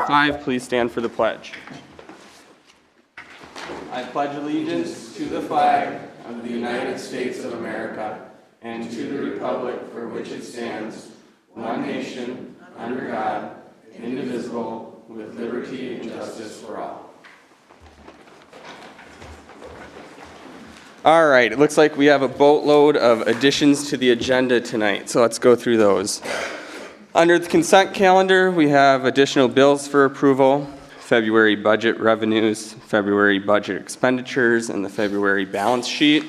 5, please stand for the pledge. I pledge allegiance to the flag of the United States of America and to the republic for which it stands, one nation, under God, indivisible, with liberty and justice for all. All right, it looks like we have a boatload of additions to the agenda tonight, so let's go through those. Under the consent calendar, we have additional bills for approval, February budget revenues, February budget expenditures, and the February balance sheet.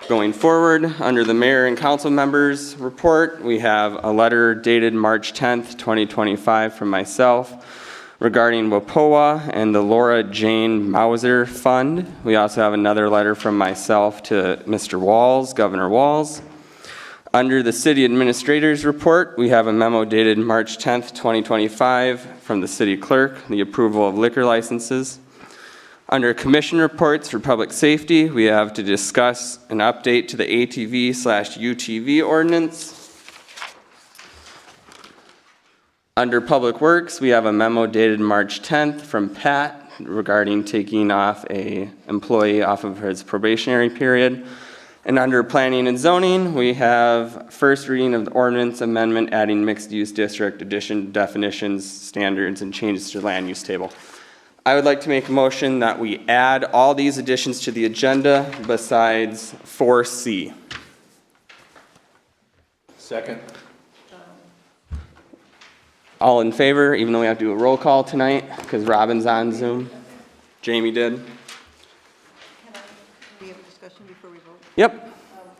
Going forward, under the mayor and council members report, we have a letter dated March 10th, 2025 from myself regarding WAPOA and the Laura Jane Mauser Fund. We also have another letter from myself to Mr. Walls, Governor Walls. Under the city administrator's report, we have a memo dated March 10th, 2025 from the city clerk, the approval of liquor licenses. Under commission reports for public safety, we have to discuss an update to the ATV/UTV ordinance. Under Public Works, we have a memo dated March 10th from Pat regarding taking off an employee off of his probationary period. And under Planning and Zoning, we have first reading of the ordinance amendment adding mixed-use district addition definitions, standards, and changes to the land use table. I would like to make a motion that we add all these additions to the agenda besides 4C. Second. All in favor, even though we have to do a roll call tonight because Robin's on Zoom. Jamie did. Can we have a discussion before we vote? Yep.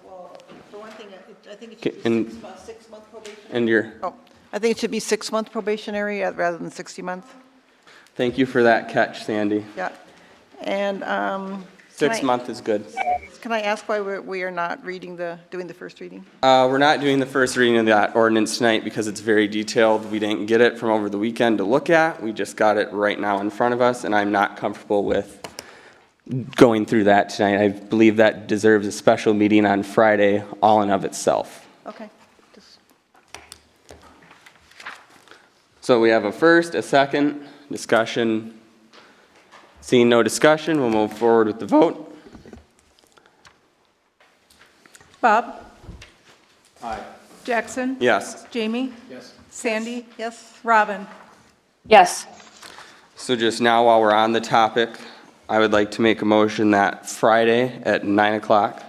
Well, for one thing, I think it should be And- 6-month probationary. And you're, Oh, I think it should be 6-month probationary rather than 60-month. thank you for that catch, Sandy. Yeah. And 6 month is good. can I ask why we are not doing the first reading? We're not doing the first reading of that ordinance tonight because it's very detailed. We didn't get it from over the weekend to look at. We just got it right now in front of us, and I'm not comfortable with going through that tonight. I believe that deserves a special meeting on Friday all in of itself. Okay. Just- So we have a first, a second, discussion. Seeing no discussion, we'll move forward with the vote. Bob? Aye. Jackson? Yes. Jamie? Yes. Sandy? Yes? Robin? Yes. So just now, while we're on the topic, I would like to make a motion that Friday at 9 o'clock,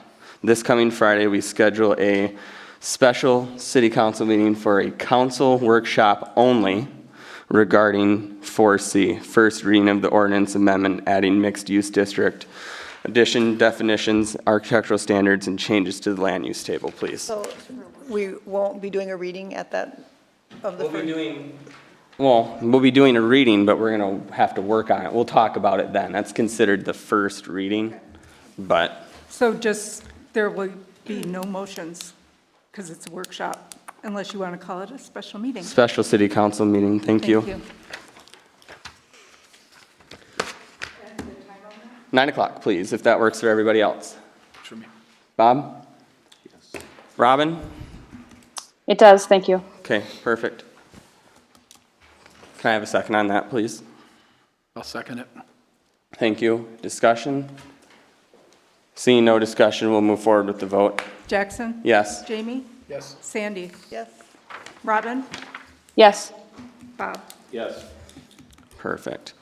this coming Friday, we schedule a special city council meeting for a council workshop only regarding 4C, first reading of the ordinance amendment adding mixed-use district, addition, definitions, architectural standards, and changes to the land use table, please. So we won't be doing a reading at that of the first? We'll be doing a reading, but we're going to have to work on it. We'll talk about it then. That's considered the first reading, but So there will be no motions because it's a workshop unless you want to call it a special meeting. special city council meeting. Thank you. 9 o'clock, please, if that works for everybody else. For me. Bob? Yes. Robin? It does, thank you. Okay, perfect. Can I have a second on that, please? I'll second it. Thank you. Discussion? Seeing no discussion, we'll move forward with the vote. Jackson? Yes. Jamie? Yes. Sandy? Yes? Robin? Yes. Bob? Yes. Perfect.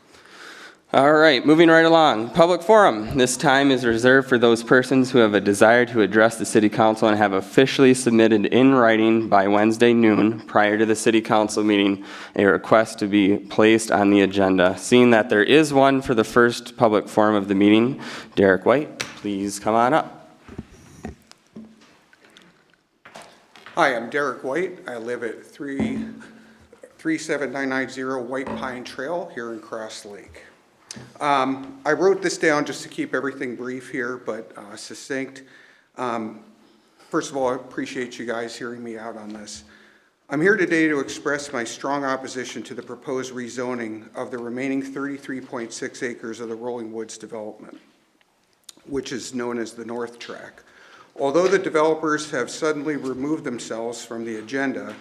All right, moving right along. Public forum. This time is reserved for those persons who have a desire to address the city council and have officially submitted in writing by Wednesday noon prior to the city council meeting a request to be placed on the agenda. Seeing that there is one for the first public forum of the meeting, Derek White, please come on up. Hi, I'm Derek White. I live at 37990 White Pine Trail here in Cross Lake. I wrote this down just to keep everything brief here, but succinct. First of all, I appreciate you guys hearing me out on this. I'm here today to express my strong opposition to the proposed rezoning of the remaining 33.6 acres of the Rolling Woods development, which is known as the North Track. Although the developers have suddenly removed themselves from the agenda,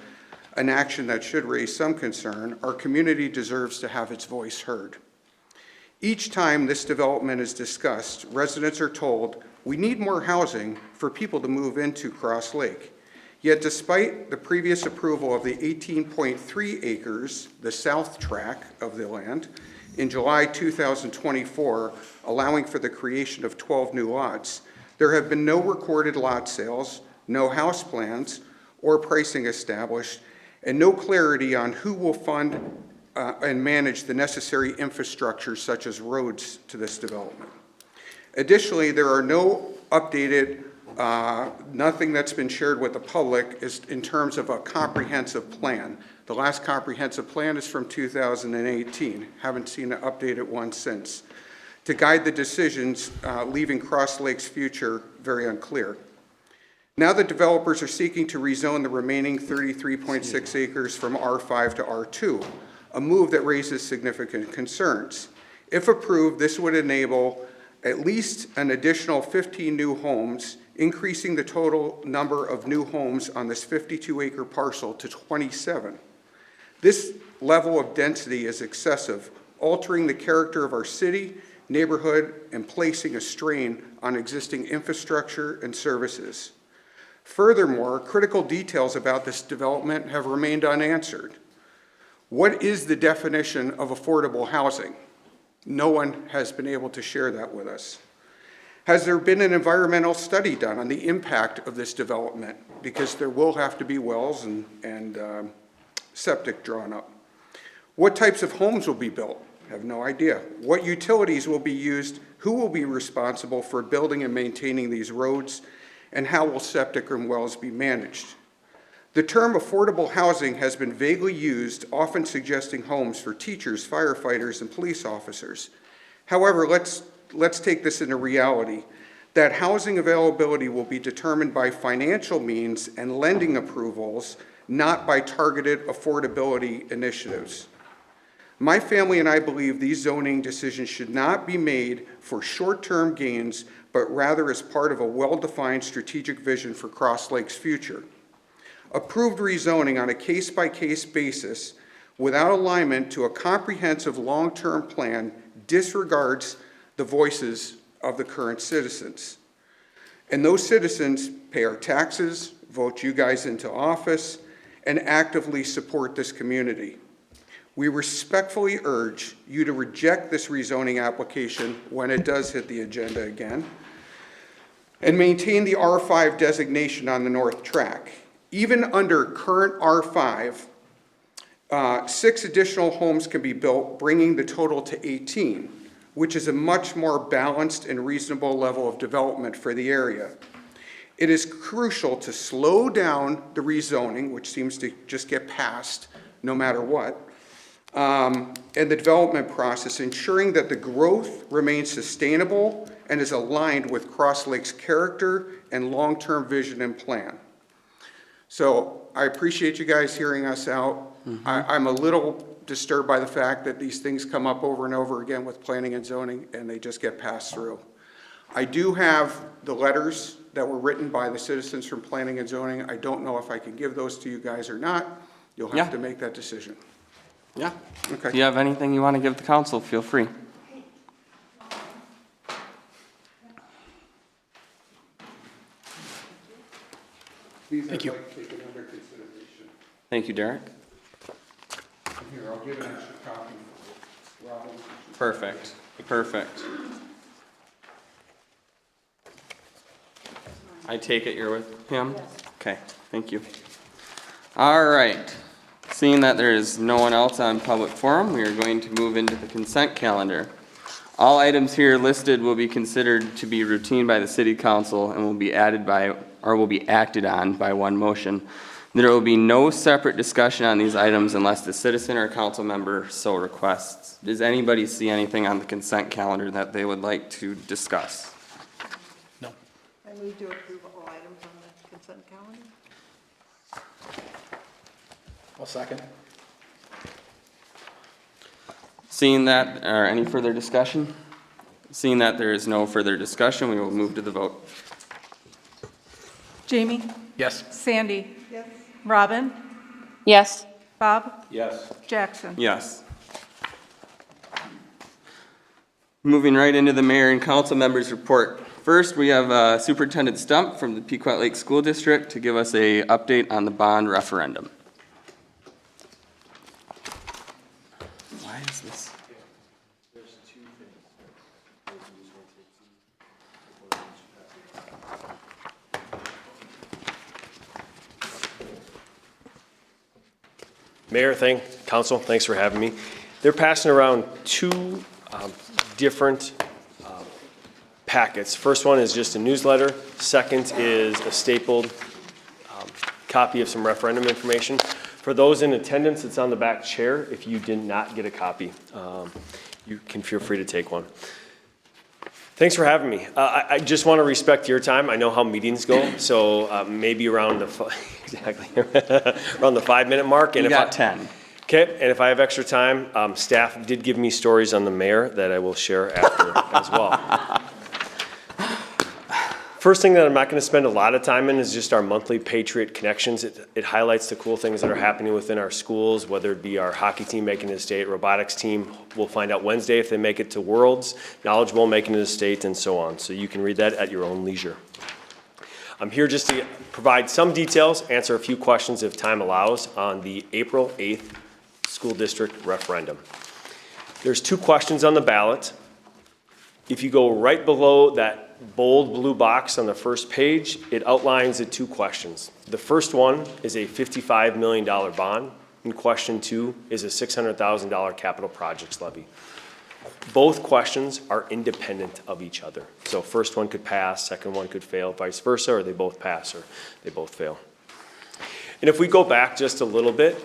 an action that should raise some concern, our community deserves to have its voice heard. Each time this development is discussed, residents are told, we need more housing for people to move into Cross Lake. Yet despite the previous approval of the 18.3 acres, the south track of the land, in July 2024, allowing for the creation of 12 new lots, there have been no recorded lot sales, no house plans or pricing established, and no clarity on who will fund and manage the necessary infrastructure such as roads to this development. Additionally, there are no updated, nothing that's been shared with the public is in terms of a comprehensive plan. The last comprehensive plan is from 2018. Haven't seen an updated one since. To guide the decisions, leaving Cross Lake's future very unclear. Now the developers are seeking to rezone the remaining 33.6 acres from R5 to R2, a move that raises significant concerns. If approved, this would enable at least an additional 15 new homes, increasing the total number of new homes on this 52-acre parcel to 27. This level of density is excessive, altering the character of our city, neighborhood, and placing a strain on existing infrastructure and services. Furthermore, critical details about this development have remained unanswered. What is the definition of affordable housing? No one has been able to share that with us. Has there been an environmental study done on the impact of this development? Because there will have to be wells and septic drawn up. What types of homes will be built? I have no idea. What utilities will be used? Who will be responsible for building and maintaining these roads? And how will septic and wells be managed? The term affordable housing has been vaguely used, often suggesting homes for teachers, firefighters, and police officers. However, let's take this into reality, that housing availability will be determined by financial means and lending approvals, not by targeted affordability initiatives. My family and I believe these zoning decisions should not be made for short-term gains, but rather as part of a well-defined strategic vision for Cross Lake's future. Approved rezoning on a case-by-case basis without alignment to a comprehensive long-term plan disregards the voices of the current citizens. And those citizens pay our taxes, vote you guys into office, and actively support this community. We respectfully urge you to reject this rezoning application when it does hit the agenda again, and maintain the R5 designation on the north track. Even under current R5, 6 additional homes can be built, bringing the total to 18, which is a much more balanced and reasonable level of development for the area. It is crucial to slow down the rezoning, which seems to just get passed no matter what, and the development process, ensuring that the growth remains sustainable and is aligned with Cross Lake's character and long-term vision and plan. So I appreciate you guys hearing us out. I'm a little disturbed by the fact that these things come up over and over again with planning and zoning, and they just get passed through. I do have the letters that were written by the citizens from planning and zoning. I don't know if I can give those to you guys or not. You'll have Yeah. to make that decision. Yeah. Okay. If you have anything you want to give the council, feel free. Thank you. Taken under consideration. Thank you, Derek. Here, I'll give an extra copy for Robin. Perfect, perfect. I take it you're with him? Okay, thank you. All right, seeing that there is no one else on public forum, we are going to move into the consent calendar. All items here listed will be considered to be routine by the city council and will be added by, or will be acted on by one motion. There will be no separate discussion on these items unless the citizen or council member so requests. Does anybody see anything on the consent calendar that they would like to discuss? No. I move to approve all items on the consent calendar. I'll second. Seeing that, or any further discussion? Seeing that there is no further discussion, we will move to the vote. Jamie? Yes. Sandy? Yes. Robin? Yes. Bob? Yes. Jackson? Yes. Moving right into the mayor and council members' report. First, we have Superintendent Stump from the Pequot Lake School District to give us a update on the bond referendum. Why is this? Mayor, council, thanks for having me. They're passing around two different packets. First one is just a newsletter. Second is a stapled copy of some referendum information. For those in attendance, it's on the back chair. If you did not get a copy, you can feel free to take one. Thanks for having me. I just want to respect your time. I know how meetings go, so maybe around the exactly around the 5-minute mark. And You got 10. Okay, and if I have extra time, staff did give me stories on the mayor that I will share after as well. First thing that I'm not going to spend a lot of time in is just our monthly Patriot Connections. It highlights the cool things that are happening within our schools, whether it be our hockey team making it to state, robotics team. We'll find out Wednesday if they make it to Worlds, Knowledge Bowl making it to state, and so on. So you can read that at your own leisure. I'm here just to provide some details, answer a few questions if time allows on the April 8th school district referendum. There's 2 questions on the ballot. If you go right below that bold blue box on the first page, it outlines the 2 questions. The first one is a $55 million bond, and question 2 is a $600,000 capital projects levy. Both questions are independent of each other. So first one could pass, second one could fail, vice versa, or they both pass or they both fail. And if we go back just a little bit,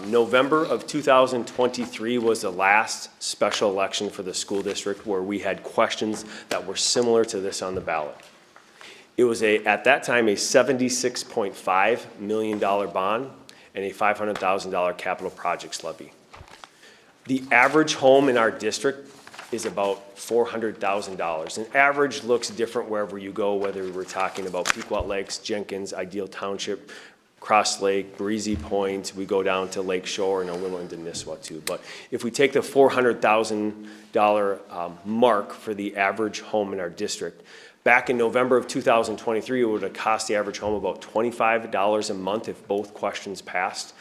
November of 2023 was the last special election for the school district where we had questions that were similar to this on the ballot. It was at that time, a $76.5 million bond and a $500,000 capital projects levy. The average home in our district is about $400,000. And average looks different wherever you go, whether we're talking about Pequot Lakes, Jenkins, Ideal Township, Cross Lake, Breezy Point, we go down to Lake Shore and Willland and Nisswa too. But if we take the $400,000 mark for the average home in our district, back in November of 2023, it would have cost the average home about $25 a month if both questions passed.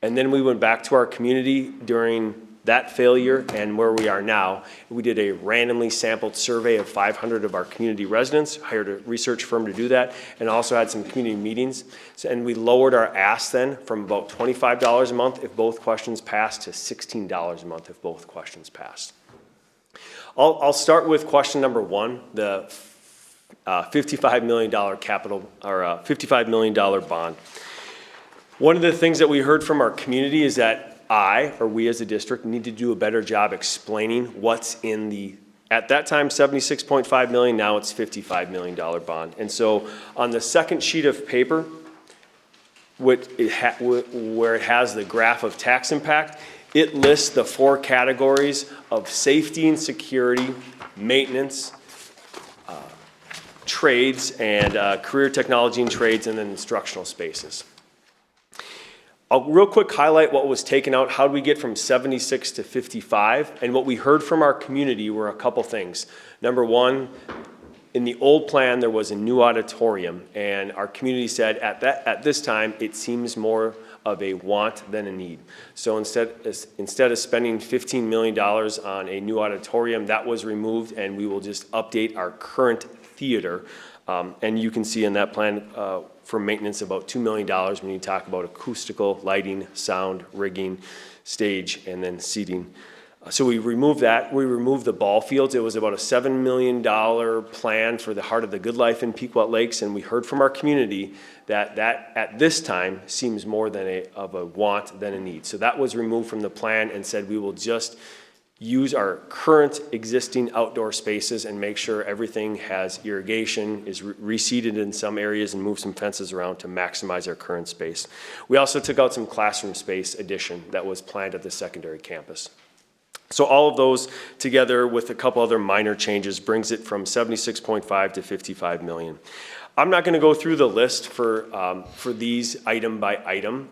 And then we went back to our community during that failure and where we are now. We did a randomly sampled survey of 500 of our community residents, hired a research firm to do that, and also had some community meetings. And we lowered our ask then from about $25 a month if both questions passed to $16 a month if both questions passed. I'll start with question number 1, the $55 million capital or $55 million bond. One of the things that we heard from our community is that we as a district need to do a better job explaining what's in the, at that time, $76.5 million, now it's $55 million bond. And so on the second sheet of paper, where it has the graph of tax impact, it lists the 4 categories of safety and security, maintenance, trades, and career technology and trades, and then instructional spaces. I'll real quick highlight what was taken out, how did we get from 76 to 55, and what we heard from our community were a couple things. Number 1, in the old plan, there was a new auditorium, and our community said at this time, it seems more of a want than a need. So instead of spending $15 million on a new auditorium, that was removed, and we will just update our current theater. And you can see in that plan for maintenance about $2 million when you talk about acoustical, lighting, sound, rigging, stage, and then seating. So we removed that. We removed the ball fields. It was about a $7 million plan for the Heart of the Good Life in Pequot Lakes, and we heard from our community that at this time seems more of a want than a need. So that was removed from the plan and said we will just use our current existing outdoor spaces and make sure everything has irrigation, is reseeded in some areas, and move some fences around to maximize our current space. We also took out some classroom space addition that was planned at the secondary campus. So all of those together with a couple other minor changes brings it from 76.5 to 55 million. I'm not going to go through the list for these item by item.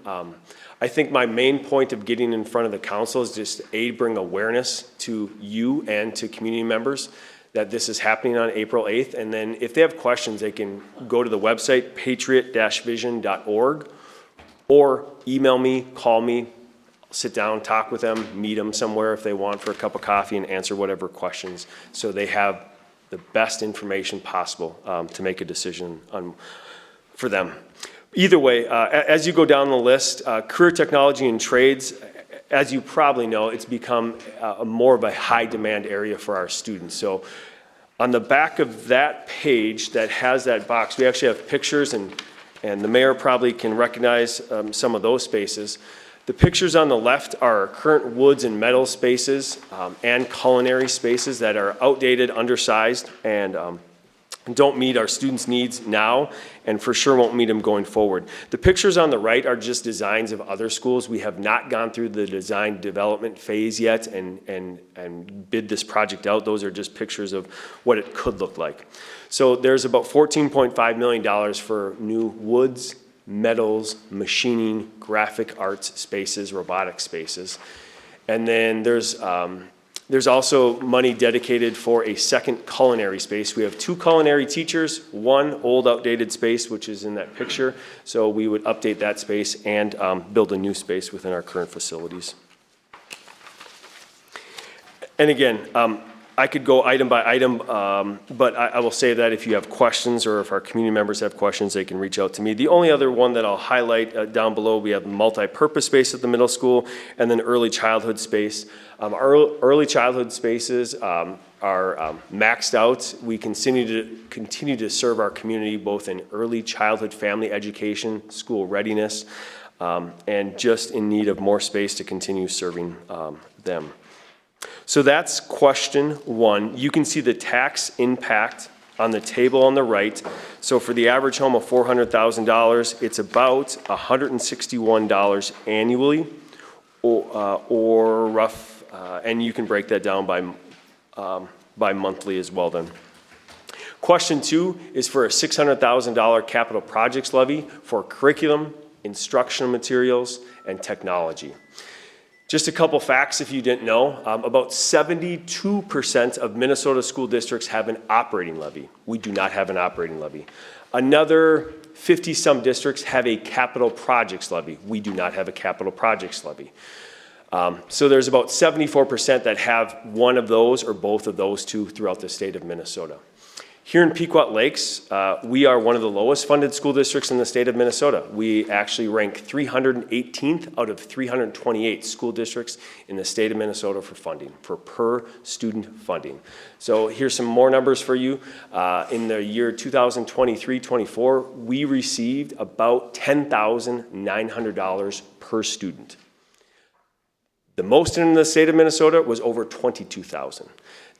I think my main point of getting in front of the council is just bring awareness to you and to community members that this is happening on April 8th. And then if they have questions, they can go to the website, patriot-vision.org, or email me, call me, sit down, talk with them, meet them somewhere if they want for a cup of coffee and answer whatever questions, so they have the best information possible to make a decision for them. Either way, as you go down the list, career technology and trades, as you probably know, it's become more of a high demand area for our students. So on the back of that page that has that box, we actually have pictures, and the mayor probably can recognize some of those spaces. The pictures on the left are current woods and metal spaces and culinary spaces that are outdated, undersized, and don't meet our students' needs now, and for sure won't meet them going forward. The pictures on the right are just designs of other schools. We have not gone through the design development phase yet and bid this project out. Those are just pictures of what it could look like. So there's about $14.5 million for new woods, metals, machining, graphic arts spaces, robotic spaces. And then there's also money dedicated for a second culinary space. We have 2 culinary teachers, 1 old outdated space, which is in that picture. So we would update that space and build a new space within our current facilities. And again, I could go item by item, but I will say that if you have questions or if our community members have questions, they can reach out to me. The only other one that I'll highlight down below, we have multi-purpose space at the middle school and then early childhood space. Our early childhood spaces are maxed out. We continue to serve our community both in early childhood family education, school readiness, and just in need of more space to continue serving them. So that's question 1. You can see the tax impact on the table on the right. So for the average home of $400,000, it's about $161 annually, or rough, and you can break that down by monthly as well then. Question 2 is for a $600,000 capital projects levy for curriculum, instructional materials, and technology. Just a couple facts if you didn't know. About 72% of Minnesota school districts have an operating levy. We do not have an operating levy. Another 50-some districts have a capital projects levy. We do not have a capital projects levy. So there's about 74% that have one of those or both of those 2 throughout the state of Minnesota. Here in Pequot Lakes, we are one of the lowest funded school districts in the state of Minnesota. We actually rank 318th out of 328 school districts in the state of Minnesota for funding, for per student funding. So here's some more numbers for you. In the year 2023-24, we received about $10,900 per student. The most in the state of Minnesota was over $22,000.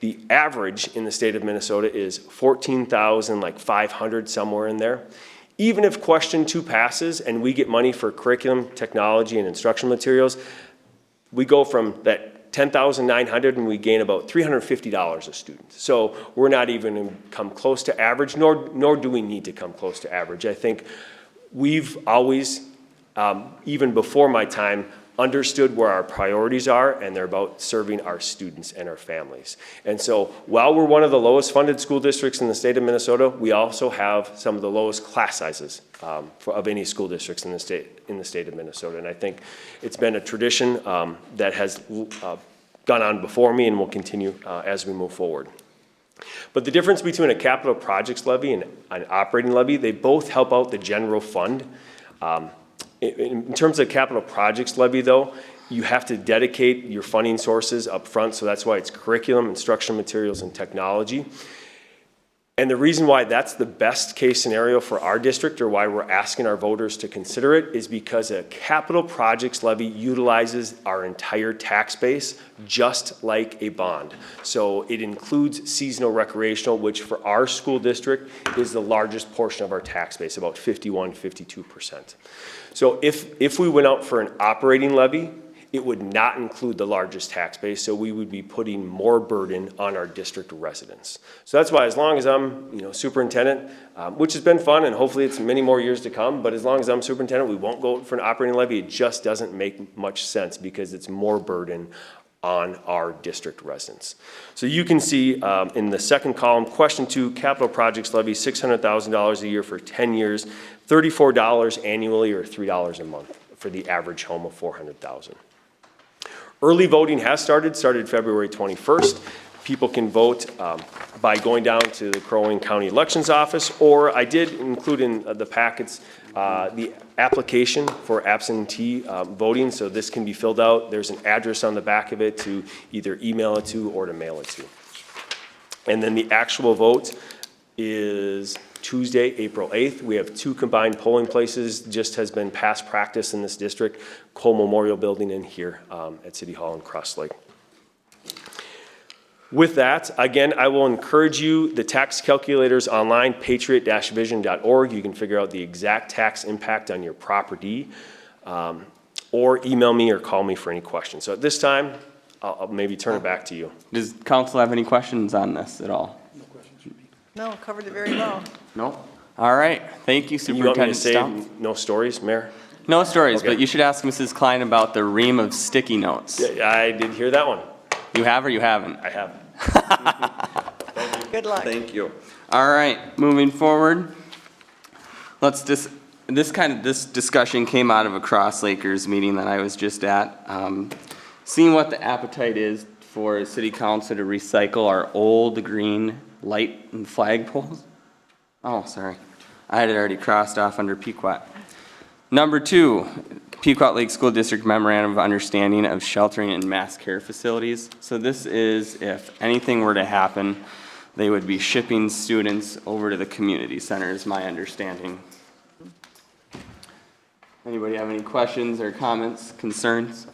The average in the state of Minnesota is $14,500, somewhere in there. Even if question 2 passes and we get money for curriculum, technology, and instructional materials, we go from that $10,900 and we gain about $350 a student. So we're not even come close to average, nor do we need to come close to average. I think we've always, even before my time, understood where our priorities are, and they're about serving our students and our families. And so while we're one of the lowest funded school districts in the state of Minnesota, we also have some of the lowest class sizes of any school districts in the state of Minnesota. And I think it's been a tradition that has gone on before me and will continue as we move forward. But the difference between a capital projects levy and an operating levy, they both help out the general fund. In terms of capital projects levy, though, you have to dedicate your funding sources up front, so that's why it's curriculum, instructional materials, and technology. And the reason why that's the best case scenario for our district, or why we're asking our voters to consider it, is because a capital projects levy utilizes our entire tax base just like a bond. So it includes seasonal recreational, which for our school district is the largest portion of our tax base, about 51, 52%. So if we went out for an operating levy, it would not include the largest tax base, so we would be putting more burden on our district residents. So that's why, as long as I'm, superintendent, which has been fun, and hopefully it's many more years to come, but as long as I'm superintendent, we won't go for an operating levy. It just doesn't make much sense because it's more burden on our district residents. So you can see in the second column, question 2, capital projects levy, $600,000 a year for 10 years, $34 annually or $3 a month for the average home of $400,000. Early voting has started February 21st. People can vote by going down to the Crow Wing County Elections Office, or I did include in the packets the application for absentee voting, so this can be filled out. There's an address on the back of it to either email it to or to mail it to. And then the actual vote is Tuesday, April 8th. We have 2 combined polling places, just has been past practice in this district, Cole Memorial Building and here at City Hall in Cross Lake. With that, again, I will encourage you, the tax calculators online, patriot-vision.org. You can figure out the exact tax impact on your property, or email me or call me for any questions. So at this time, I'll maybe turn it back to you. Does council have any questions on this at all? No, covered it very well. No? All right, thank you, You want me to Superintendent say Stumpf. no stories, Mayor? No stories, Okay. but you should ask Mrs. Klein about the ream of sticky notes. Yeah, I did hear that one. You have or you haven't? I have. Good luck. Thank you. All right, moving forward. This discussion came out of a Cross Lakers meeting that I was just at. Seeing what the appetite is for city council to recycle our old green light and flag poles. Oh, sorry. I had it already crossed off under Pequot. Number 2, Pequot Lake School District Memorandum of Understanding of Sheltering and Mass Care Facilities. So this is if anything were to happen, they would be shipping students over to the community center, is my understanding. Anybody have any questions or comments, concerns?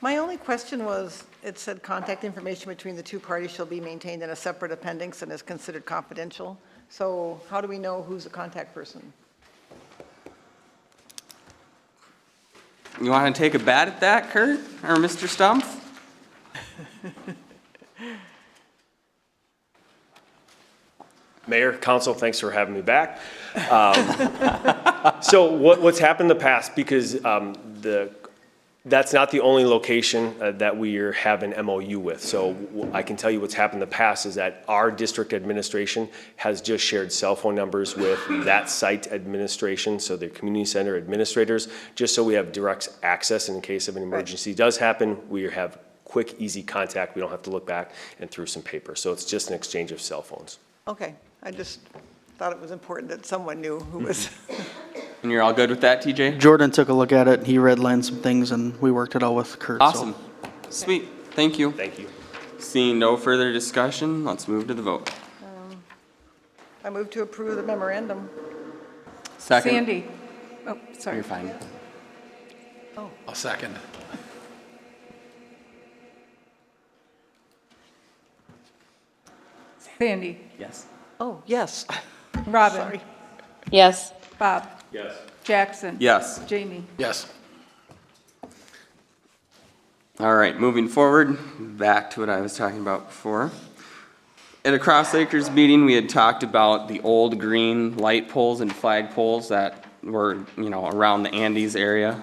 My only question was, it said contact information between the 2 parties shall be maintained in a separate appendix and is considered confidential. So how do we know who's the contact person? You want to take a bat at that, Kurt, or Mr. Stumpf? Mayor, council, thanks for having me back. So what's happened in the past, because that's not the only location that we have an MOU with. So I can tell you what's happened in the past is that our district administration has just shared cell phone numbers with that site administration, so the community center administrators, just so we have direct access in case of an emergency does happen. We have quick, easy contact. We don't have to look back and through some paper. So it's just an exchange of cell phones. Okay, I just thought it was important that someone knew who was. And you're all good with that, TJ? Jordan took a look at it, he redlined some things, and we worked it out with Kurt. so- Awesome. Sweet. Thank you. Thank you. Seeing no further discussion, let's move to the vote. I move to approve the memorandum. Second. Sandy. Oh, sorry. You're fine. I'll second. Sandy. Yes. Oh, yes. Robin. Sorry. Yes. Bob. Yes. Jackson. Yes. Jamie. Yes. All right, moving forward, back to what I was talking about before. At a Cross Lakers meeting, we had talked about the old green light poles and flag poles that were, around the Andes area.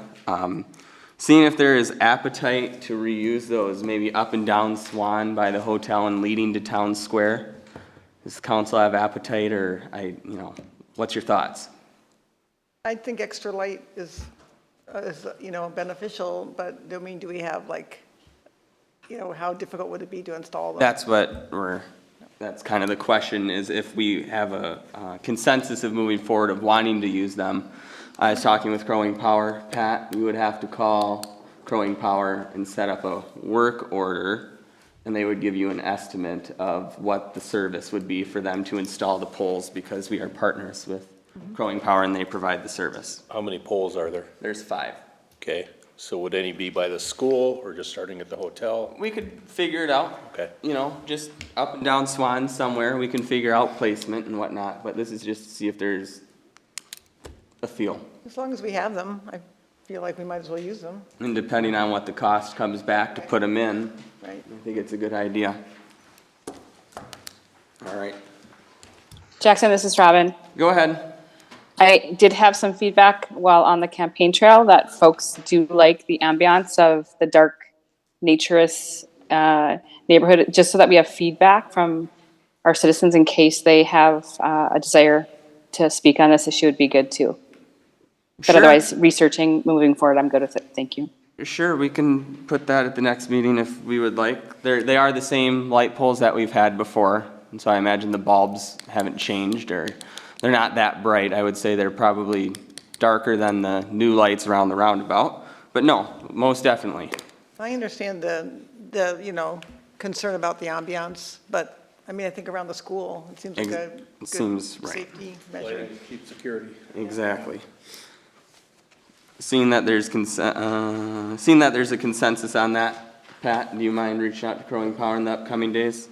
Seeing if there is appetite to reuse those, maybe up and down Swan by the hotel and leading to Town Square. Does the council have appetite, or what's your thoughts? I think extra light is beneficial, but I mean, do we have how difficult would it be to install them? That's kind of the question, is if we have a consensus of moving forward of wanting to use them. I was talking with Crow Wing Power, Pat, we would have to call Crow Wing Power and set up a work order, and they would give you an estimate of what the service would be for them to install the poles, because we are partners with Crow Wing Power and they provide the service. How many poles are there? There's 5. Okay, so would any be by the school or just starting at the hotel? We could figure it out. Okay. Just up and down Swan somewhere, we can figure out placement and whatnot, but this is just to see if there's a feel. As long as we have them, feel like we might as well use them, And depending on what the cost comes back to put them in, right? I think it's a good idea. All right, Jackson, this is Robin. go ahead. I did have some feedback while on the campaign trail that folks do like the ambiance of the dark, naturous neighborhood, just so that we have feedback from our citizens in case they have a desire to speak on this issue would be good too. But Sure. otherwise, researching, moving forward, I'm good with it. Thank you. Sure, we can put that at the next meeting if we would like. They are the same light poles that we've had before, and so I imagine the bulbs haven't changed, or they're not that bright. I would say they're probably darker than the new lights around the roundabout, but no, most definitely. I understand the concern about the ambiance, but, I mean, I think around the school, it seems like a It good seems right. safety measure. Keep security. Exactly. Seeing that there's a consensus on that, Pat, do you mind reaching out to Crow Wing Power in the upcoming days?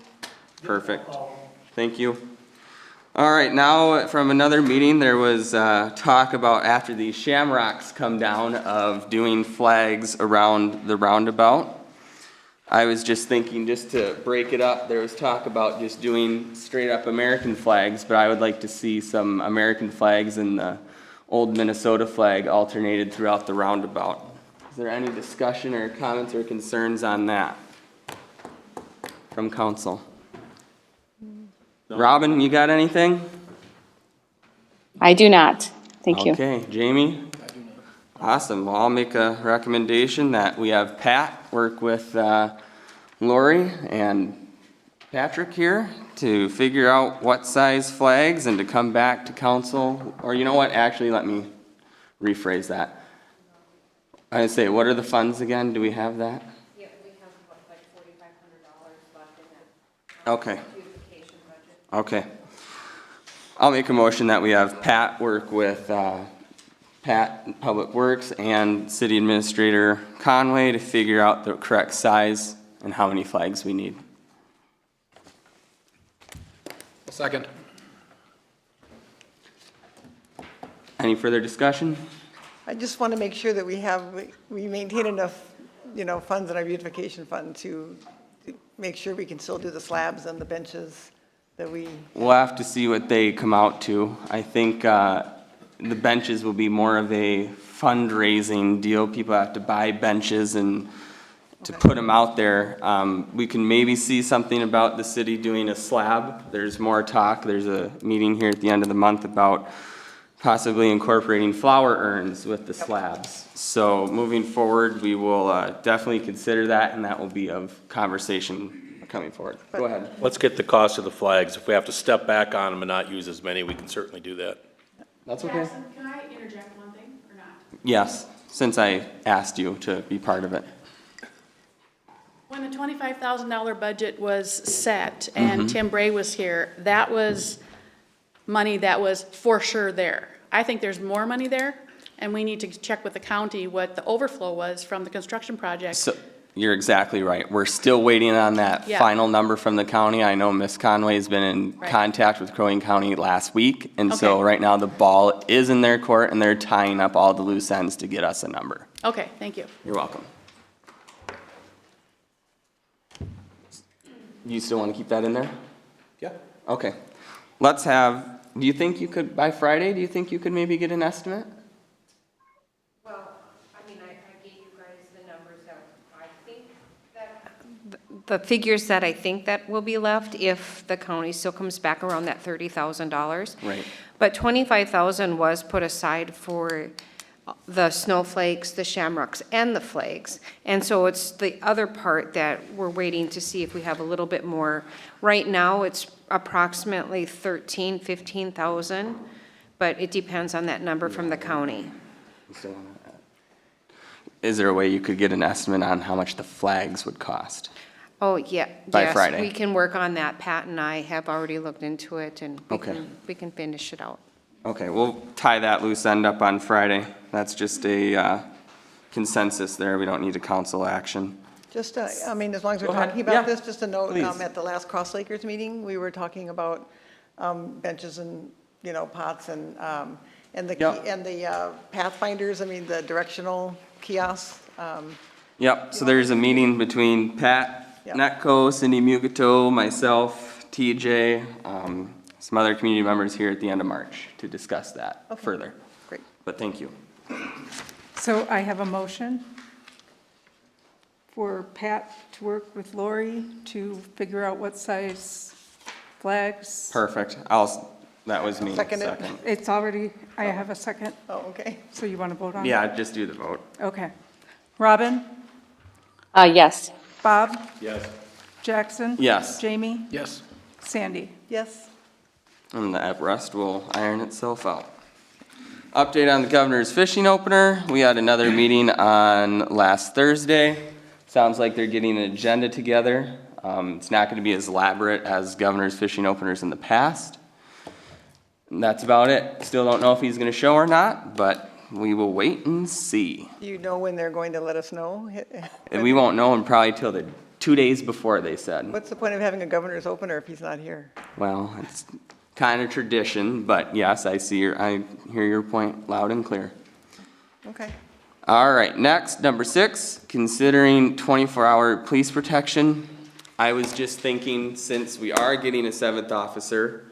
Perfect. Thank you. All right, now from another meeting, there was talk about after the shamrocks come down of doing flags around the roundabout. I was just thinking, just to break it up, there was talk about just doing straight up American flags, but I would like to see some American flags and the old Minnesota flag alternated throughout the roundabout. Is there any discussion or comments or concerns on that from council? Robin, you got anything? I do not. Thank you. Okay, Jamie? Awesome. Well, I'll make a recommendation that we have Pat work with Lori and Patrick here to figure out what size flags and to come back to council. Or you know what? Actually, let me rephrase that. I say, what are the funds again? Do we have that? Yeah, we have like $4,500 left in that Okay. beautification budget. Okay. I'll make a motion that we have Pat work with Pat in Public Works and City Administrator Conway to figure out the correct size and how many flags we need. Second. Any further discussion? I just want to make sure that we maintain enough, funds in our beautification fund to make sure we can still do the slabs and the benches that we, We'll have to see what they come out to. I think the benches will be more of a fundraising deal. People have to buy benches and to put them out there. We can maybe see something about the city doing a slab. There's more talk. There's a meeting here at the end of the month about possibly incorporating flower urns with the slabs. So moving forward, we will definitely consider that, and that will be of conversation coming forward. Go ahead. Let's get the cost of the flags. If we have to step back on them and not use as many, we can certainly do that. That's okay. Jackson, can I interject one thing or not? Yes, since I asked you to be part of it. When the $25,000 budget was set and Tim Bray was here, that was money that was for sure there. I think there's more money there, and we need to check with the county what the overflow was from the construction project. So, you're exactly right. We're still waiting on that Yeah. final number from the county. I know Ms. Conway's been in Right. contact with Crow Wing County last week, and so Okay. right now the ball is in their court, and they're tying up all the loose ends to get us a number. Okay, thank you. You're welcome. You still want to keep that in there? Yeah. Okay. Let's have, do you think you could, by Friday, do you think you could maybe get an estimate? Well, I mean, I gave you guys the numbers that I think that. The figures that I think that will be left if the county still comes back around that $30,000. Right. But 25,000 was put aside for the snowflakes, the shamrocks, and the flags. And so it's the other part that we're waiting to see if we have a little bit more. Right now, it's approximately 15,000, but it depends on that number from the county. You still wanna- Is there a way you could get an estimate on how much the flags would cost? Oh, yeah. By yes, Friday. we can work on that. Pat and I have already looked into it, and Okay. we can finish it out. Okay, we'll tie that loose end up on Friday. That's just a consensus there. We don't need a council action. just, I mean, as long as we're Go ahead. talking Yeah, about this, just a note, please. at the last Cross Lakers meeting, we were talking about benches and, pots and And the, Yep. and the Pathfinders, I mean, the directional kiosks. Yep, so there's a meeting between Pat Yep. Netco, Cindy Mugato, myself, TJ, some other community members here at the end of March to discuss that Okay. further. Great. But thank you. So I have a motion for Pat to work with Lori to figure out what size flags. Perfect. That was me. Second it. It's already, I have a second, Oh, okay. so you want to vote on it? Yeah, just do the vote. Okay. Robin? Yes. Bob? Yes. Jackson? Yes. Jamie? Yes. Sandy? Yes. And the rest will iron itself out. Update on the governor's fishing opener. We had another meeting on last Thursday. Sounds like they're getting an agenda together. It's not gonna be as elaborate as governor's fishing openers in the past. And that's about it. Still don't know if he's gonna show or not, but we will wait and see. Do you know when they're going to let us know? And we won't know him probably till the 2 days before, they said. What's the point of having a governor's opener if he's not here? Well, it's kind of tradition, but yes, I hear your point loud and clear. Okay. All right, next, number 6, considering 24-hour police protection. I was just thinking, since we are getting a 7th officer,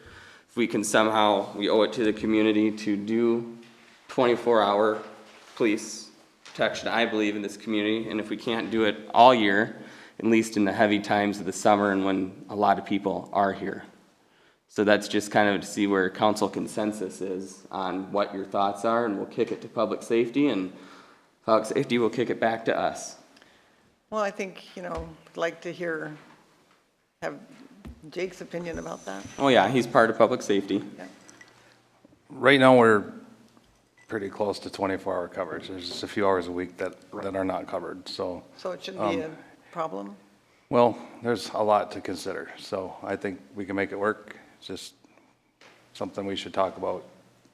if we can somehow, we owe it to the community to do 24-hour police protection, I believe, in this community. And if we can't do it all year, at least in the heavy times of the summer and when a lot of people are here. So that's just kind of to see where council consensus is on what your thoughts are, and we'll kick it to public safety, and public safety will kick it back to us. Well, I think, I'd like to have Jake's opinion about that. Oh yeah, he's part of public safety. Right now, we're pretty close to 24-hour coverage. There's just a few hours a week that are not covered, so. So it shouldn't be a problem? Well, there's a lot to consider, so I think we can make it work. It's just something we should talk about.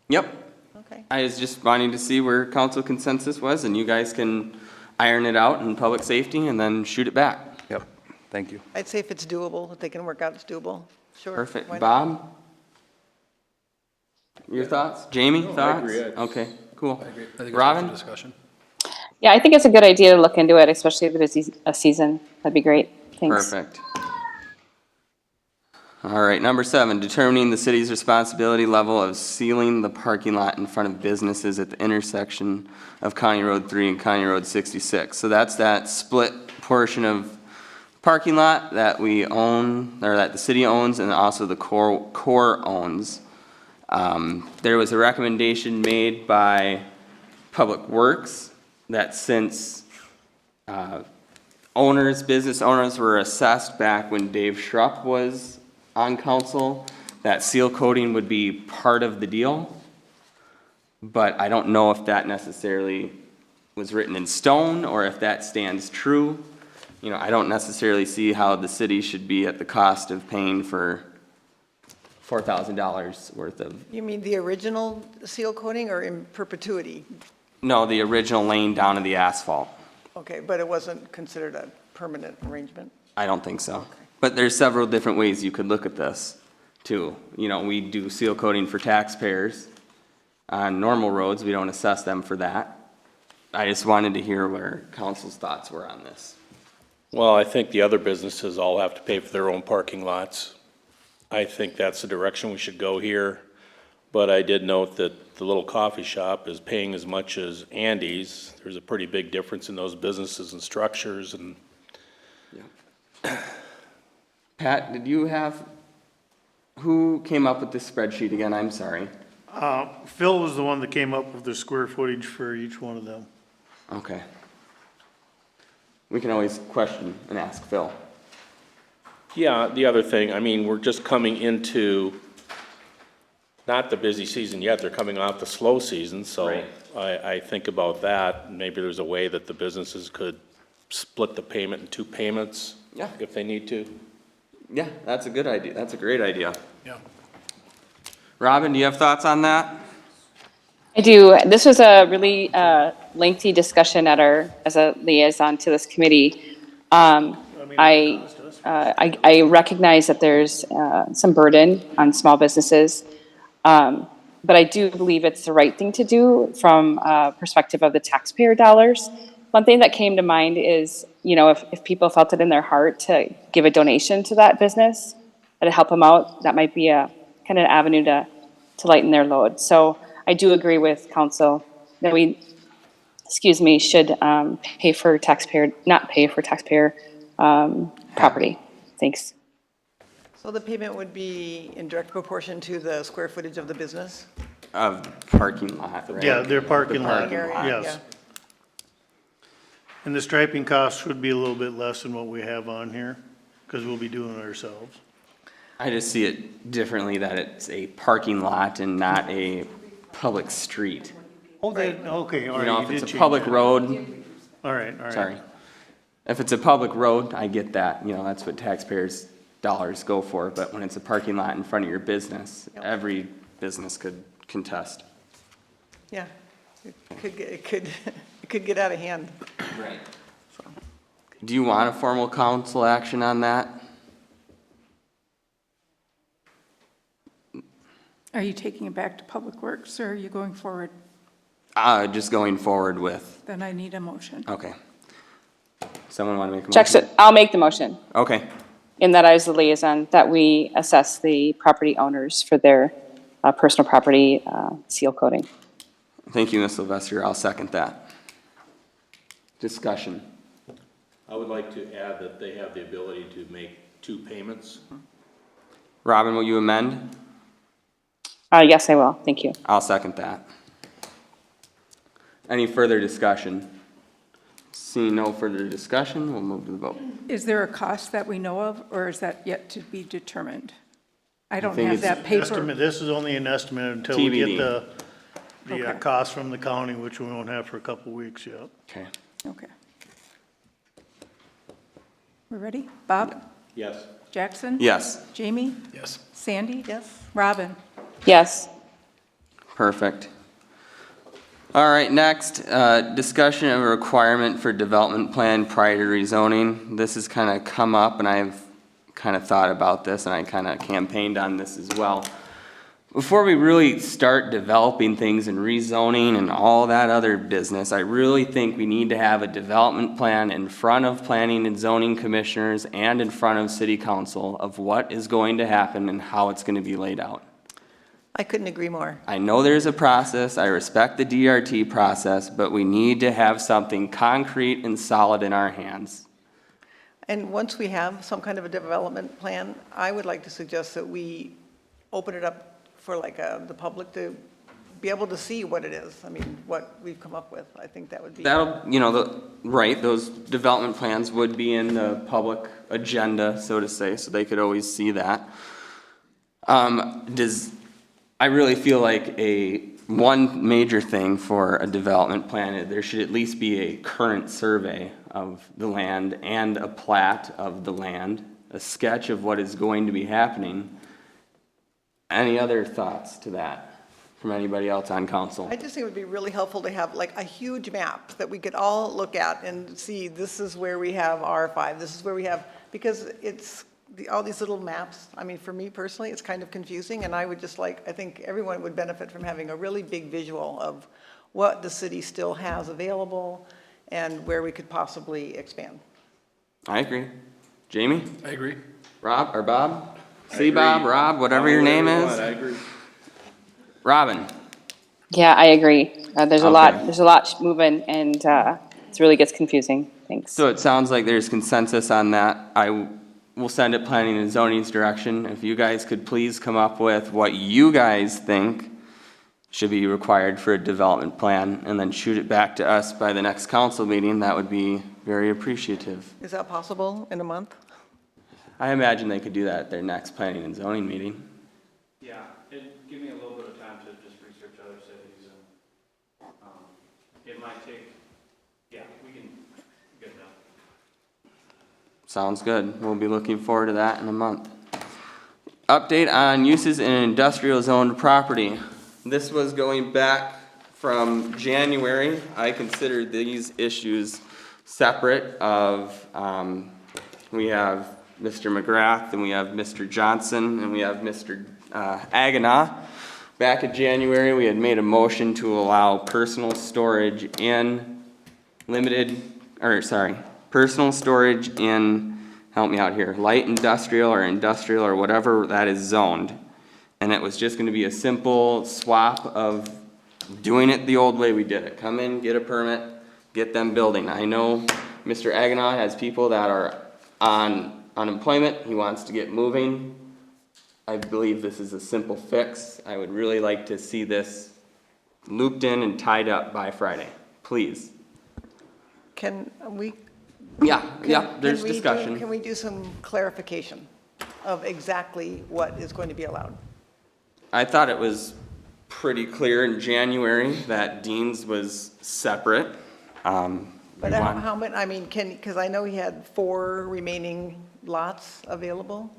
Yep. Okay. I was just wanting to see where council consensus was, and you guys can iron it out in public safety and then shoot it back. Yep, thank you. I'd say if it's doable, if they can work out it's doable, sure. Perfect. why not? Bob? Your thoughts? Jamie, thoughts? agree. Okay, cool. I think it's Robin? a discussion. Yeah, I think it's a good idea to look into it, especially if it is a season. That'd be great. Thanks. Perfect. All right, number 7, determining the city's responsibility level of sealing the parking lot in front of businesses at the intersection of County Road 3 and County Road 66. So that's that split portion of parking lot that we own, or that the city owns, and also the Corps owns. There was a recommendation made by Public Works that since business owners were assessed back when Dave Schrupp was on council, that seal coating would be part of the deal. But I don't know if that necessarily was written in stone or if that stands true. I don't necessarily see how the city should be at the cost of paying for $4,000 worth of, You mean the original seal coating or in perpetuity? no, the original laying down of the asphalt. Okay, but it wasn't considered a permanent arrangement? I don't think so. But there's several different ways you could look at this, too. We do seal coating for taxpayers. On normal roads, we don't assess them for that. I just wanted to hear where council's thoughts were on this. Well, I think the other businesses all have to pay for their own parking lots. I think that's the direction we should go here. But I did note that the little coffee shop is paying as much as Andy's. There's a pretty big difference in those businesses and structures, and Pat, who came up with this spreadsheet again? I'm sorry. Phil was the one that came up with the square footage for each one of them. Okay. We can always question and ask Phil. yeah, the other thing, we're just coming into not the busy season yet, they're coming off the slow season, so Right. I think about that. Maybe there's a way that the businesses could split the payment in 2 payments. Yeah. If they need to. Yeah, that's a good idea. That's a great idea. Yeah. Robin, do you have thoughts on that? I do. This was a really lengthy discussion as a liaison to this committee. I recognize that there's some burden on small businesses. but I do believe it's the right thing to do from a perspective of the taxpayer dollars. One thing that came to mind is, you know, if people felt it in their heart to give a donation to that business, to help them out, that might be a kind of avenue to lighten their load. So I do agree with council that we, should pay for taxpayer, not pay for taxpayer property. Thanks. So the payment would be in direct proportion to the square footage of the business? Of parking lot, right? Yeah, their parking lot, Parking area, yes. yeah. And the striping cost should be a little bit less than what we have on here, because we'll be doing it ourselves. I just see it differently, that it's a parking lot and not a public street. Oh, okay, all You know, right, if you it's did a change public that. road, All right, all right. sorry. If it's a public road, I get that, you know, that's what taxpayers' dollars go for, but when it's a parking lot in front of your business, every business could contest. Yeah, it could get out of hand. Right. Do you want a formal council action on that? Are you taking it back to Public Works, or are you going forward? Just going forward with, Then I need a motion. okay. Someone want to make a motion? Jackson, I'll make the motion. Okay, In that I was the liaison, that we assess the property owners for their personal property seal coating. thank you, Ms. Sylvester, I'll second that. Discussion. I would like to add that they have the ability to make 2 payments. Robin, will you amend? Yes, I will. Thank you. I'll second that. Any further discussion? Seeing no further discussion, we'll move to the vote. Is there a cost that we know of, or is that yet to be determined? I don't think have it's that paper. Estimate, this is only an estimate until we TBD. get the Okay. cost from the county, which we won't have for a couple of weeks yet. Okay. Okay. We're ready? Bob? Yes. Jackson? Yes, Jamie? Yes. Sandy? Yes? Robin? Yes. perfect. All right, next, discussion of a requirement for development plan prior to rezoning. This has kind of come up, and I've kind of thought about this, and I kind of campaigned on this as well. Before we really start developing things and rezoning and all that other business, I really think we need to have a development plan in front of planning and zoning commissioners and in front of city council of what is going to happen and how it's going to be laid out. I couldn't agree more. I know there's a process, I respect the DRT process, but we need to have something concrete and solid in our hands. And once we have some kind of a development plan, I would like to suggest that we open it up for like the public to be able to see what it is. I mean, what we've come up with. I think that would be. That'll, you know, right, those development plans would be in the public agenda, so to say, so they could always see that. I really feel like one major thing for a development plan, there should at least be a current survey of the land and a plat of the land, a sketch of what is going to be happening. Any other thoughts to that from anybody else on council? I just think it would be really helpful to have like a huge map that we could all look at and see, this is where we have R5, this is where we have, because it's all these little maps. I mean, for me personally, it's kind of confusing, and I would just like, I think everyone would benefit from having a really big visual of what the city still has available and where we could possibly expand. I agree. Jamie? I agree. Rob, or Bob? See Bob, Rob, whatever your name is? I agree. Robin? Yeah, I agree. There's a Okay. there's a lot moving, and it really gets confusing. Thanks. So it sounds like there's consensus on that. I will send it planning and zoning's direction. If you guys could please come up with what you guys think should be required for a development plan, and then shoot it back to us by the next council meeting, that would be very appreciative. Is that possible in a month? I imagine they could do that at their next planning and zoning meeting. Yeah, give me a little bit of time to just research other cities, and it might take, we can get it done. Sounds good. We'll be looking forward to that in a month. Update on uses in industrial zoned property. This was going back from January. I consider these issues separate of, we have Mr. McGrath, and we have Mr. Johnson, and we have Mr. Agana. back in January, we had made a motion to allow personal storage in personal storage in, help me out here, light industrial or whatever that is zoned. And it was just gonna be a simple swap of doing it the old way we did it. Come in, get a permit, get them building. I know Mr. Aguinaw has people that are on unemployment, he wants to get moving. I believe this is a simple fix. I would really like to see this looped in and tied up by Friday, please. Can we? Yeah, can there's we do- discussion. Can we do some clarification of exactly what is going to be allowed? I thought it was pretty clear in January that Dean's was separate. But how many, I mean, because I know he had 4 remaining lots available.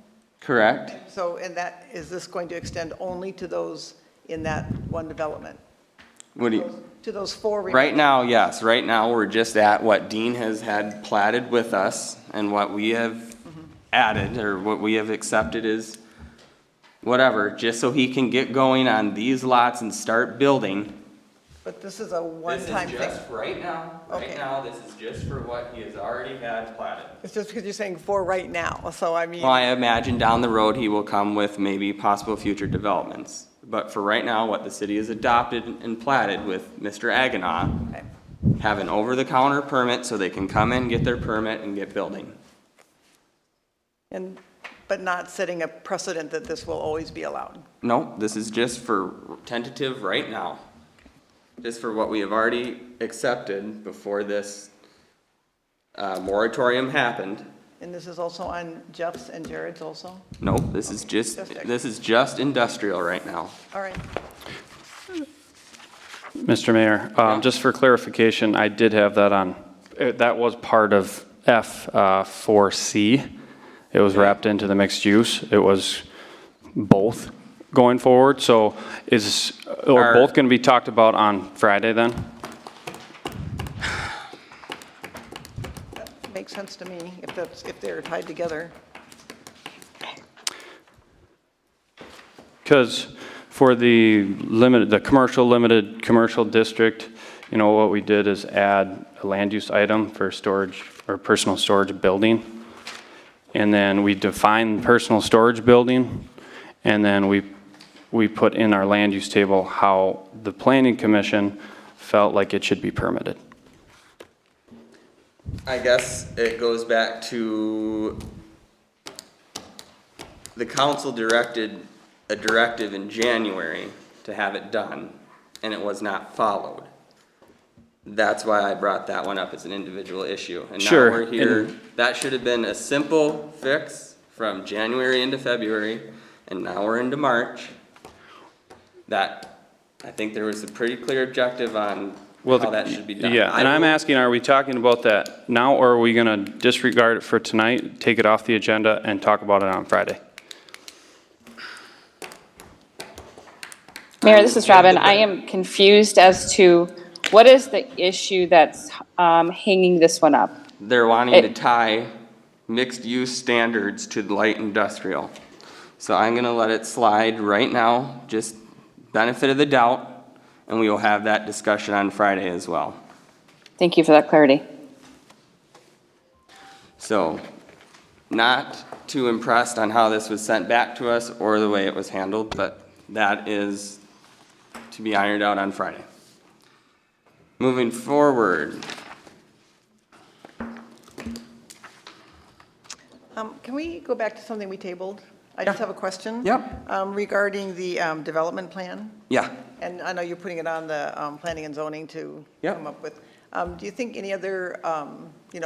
Correct. So, is this going to extend only to those in that one development? What do you? To those 4 remaining? Right now, yes. Right now, we're just at what Dean has had platted with us, and what we have added, or what we have accepted is whatever, just so he can get going on these lots and start building. But this is a one-time thing. right now. Okay. now, this is just for what he has already had platted. It's just because you're saying 4 right now, so I mean. Well, I imagine down the road, he will come with maybe possible future developments. But for right now, what the city has adopted and platted with Mr. Aguinaw, Okay. have an over-the-counter permit so they can come in, get their permit, and get building. But not setting a precedent that this will always be allowed. No, this is just for tentative right now. Just for what we have already accepted before this moratorium happened. And this is also on Jeff's and Jared's also? Nope, this is just industrial right now. All right. Mr. Mayor, just for clarification, I did have that on, that was part of F4C. It was wrapped into the mixed use. It was both going forward. So are both going to be talked about on Friday then? That makes sense to me, if they're tied together. Because for the limited commercial district, you know, what we did is add a land use item for storage or personal storage building. And then we define personal storage building, and then we put in our land use table how the planning commission felt like it should be permitted. I guess it goes back to the council directed a directive in January to have it done, and it was not followed. That's why I brought that one up as an individual issue. And now Sure, we're here. That should have been a simple fix from January into February, and now we're into March. That, I think there was a pretty clear objective on how that should be done. Yeah, and I'm asking, are we talking about that now, or are we gonna disregard it for tonight, take it off the agenda, and talk about it on Friday? Mayor, this is Robin. I am confused as to what is the issue that's hanging this one up? They're wanting to tie mixed-use standards to light industrial. So I'm gonna let it slide right now, just benefit of the doubt, and we will have that discussion on Friday as well. Thank you for that clarity. So, not too impressed on how this was sent back to us or the way it was handled, but that is to be ironed out on Friday. Moving forward. Can we go back to something we tabled? I just have a question. Yep. Regarding the development plan. Yeah, And I know you're putting it on the planning and zoning to Yep. come up with. Do you think any other,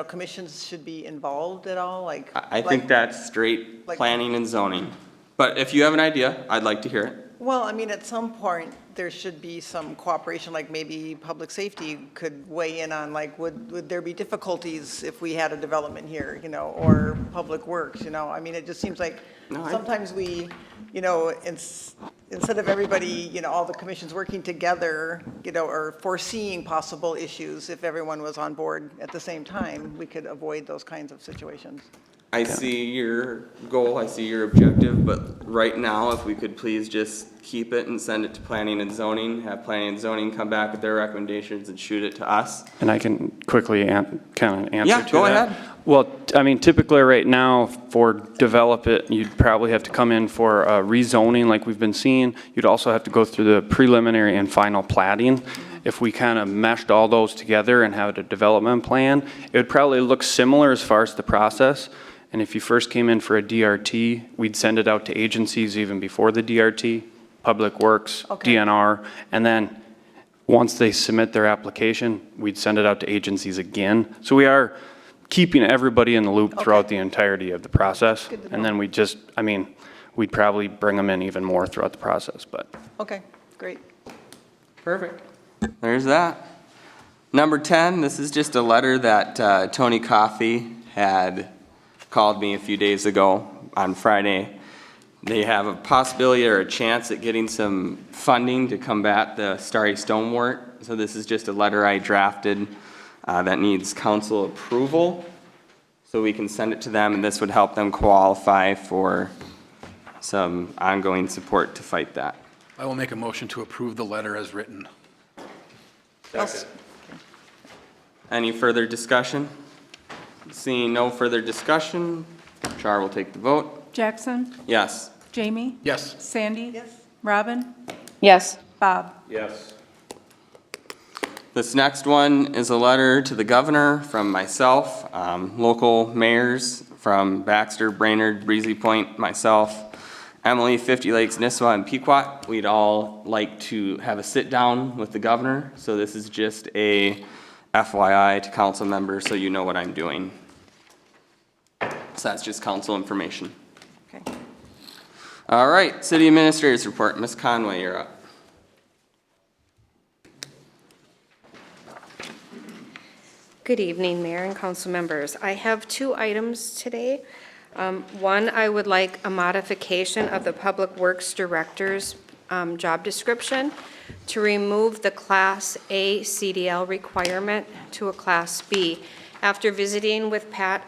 commissions should be involved at all? I think that's straight like- planning and zoning. But if you have an idea, I'd like to hear it. Well, I mean, at some point, there should be some cooperation, like maybe public safety could weigh in on, like, would there be difficulties if we had a development here, or public works, I mean, it just seems like No, sometimes we, instead of everybody, all the commissions working together, or foreseeing possible issues, if everyone was on board at the same time, we could avoid those kinds of situations. I see your goal, I see your objective, but right now, if we could please just keep it and send it to planning and zoning, have planning and zoning come back with their recommendations and shoot it to us. And I can quickly kind of answer Yeah, to go that. ahead. Well, I mean, typically right now, for develop it, you'd probably have to come in for rezoning like we've been seeing. You'd also have to go through the preliminary and final plating. If we kind of meshed all those together and had a development plan, it would probably look similar as far as the process. And if you first came in for a DRT, we'd send it out to agencies even before the DRT, Public Works, Okay. DNR, and then once they submit their application, we'd send it out to agencies again. So we are keeping everybody in the loop throughout the entirety of the process. Good to And know. then we just, I mean, we'd probably bring them in even more throughout the process, but. Okay, great. Perfect. There's that. Number 10, this is just a letter that Tony Coffey had called me a few days ago on Friday. They have a possibility or a chance at getting some funding to combat the starry stonewort. So this is just a letter I drafted that needs council approval. So we can send it to them, and this would help them qualify for some ongoing support to fight that. I will make a motion to approve the letter as written. Any further discussion? Seeing no further discussion, Char will take the vote. Jackson, Yes. Jamie, Yes. Sandy, Yes. Robin, Yes. Bob. Yes. This next one is a letter to the governor from myself, local mayors from Baxter, Brainerd, Breezy Point, myself, Emily, 50 Lakes, Nisswa, and Pequot. We'd all like to have a sit-down with the governor, so this is just a FYI to council members, so you know what I'm doing. So that's just council information. Okay. All right, city administrators report. Ms. Conway, you're up. Good evening, Mayor and council members. I have 2 items today. One, I would like a modification of the Public Works Director's job description to remove the Class A CDL requirement to a Class B. After visiting with Pat,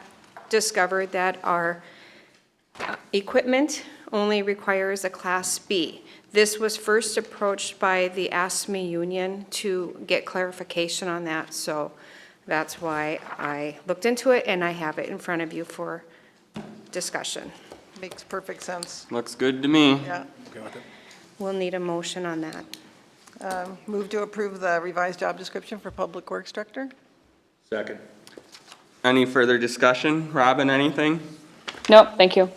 discovered that our equipment only requires a Class B. This was first approached by the ASME union to get clarification on that, so that's why I looked into it, and I have it in front of you for discussion. Makes perfect sense. Looks good to me. Yeah. We'll need a motion on that. Move to approve the revised job description for Public Works Director? Second. Any further discussion? Robin, anything? Nope, thank you.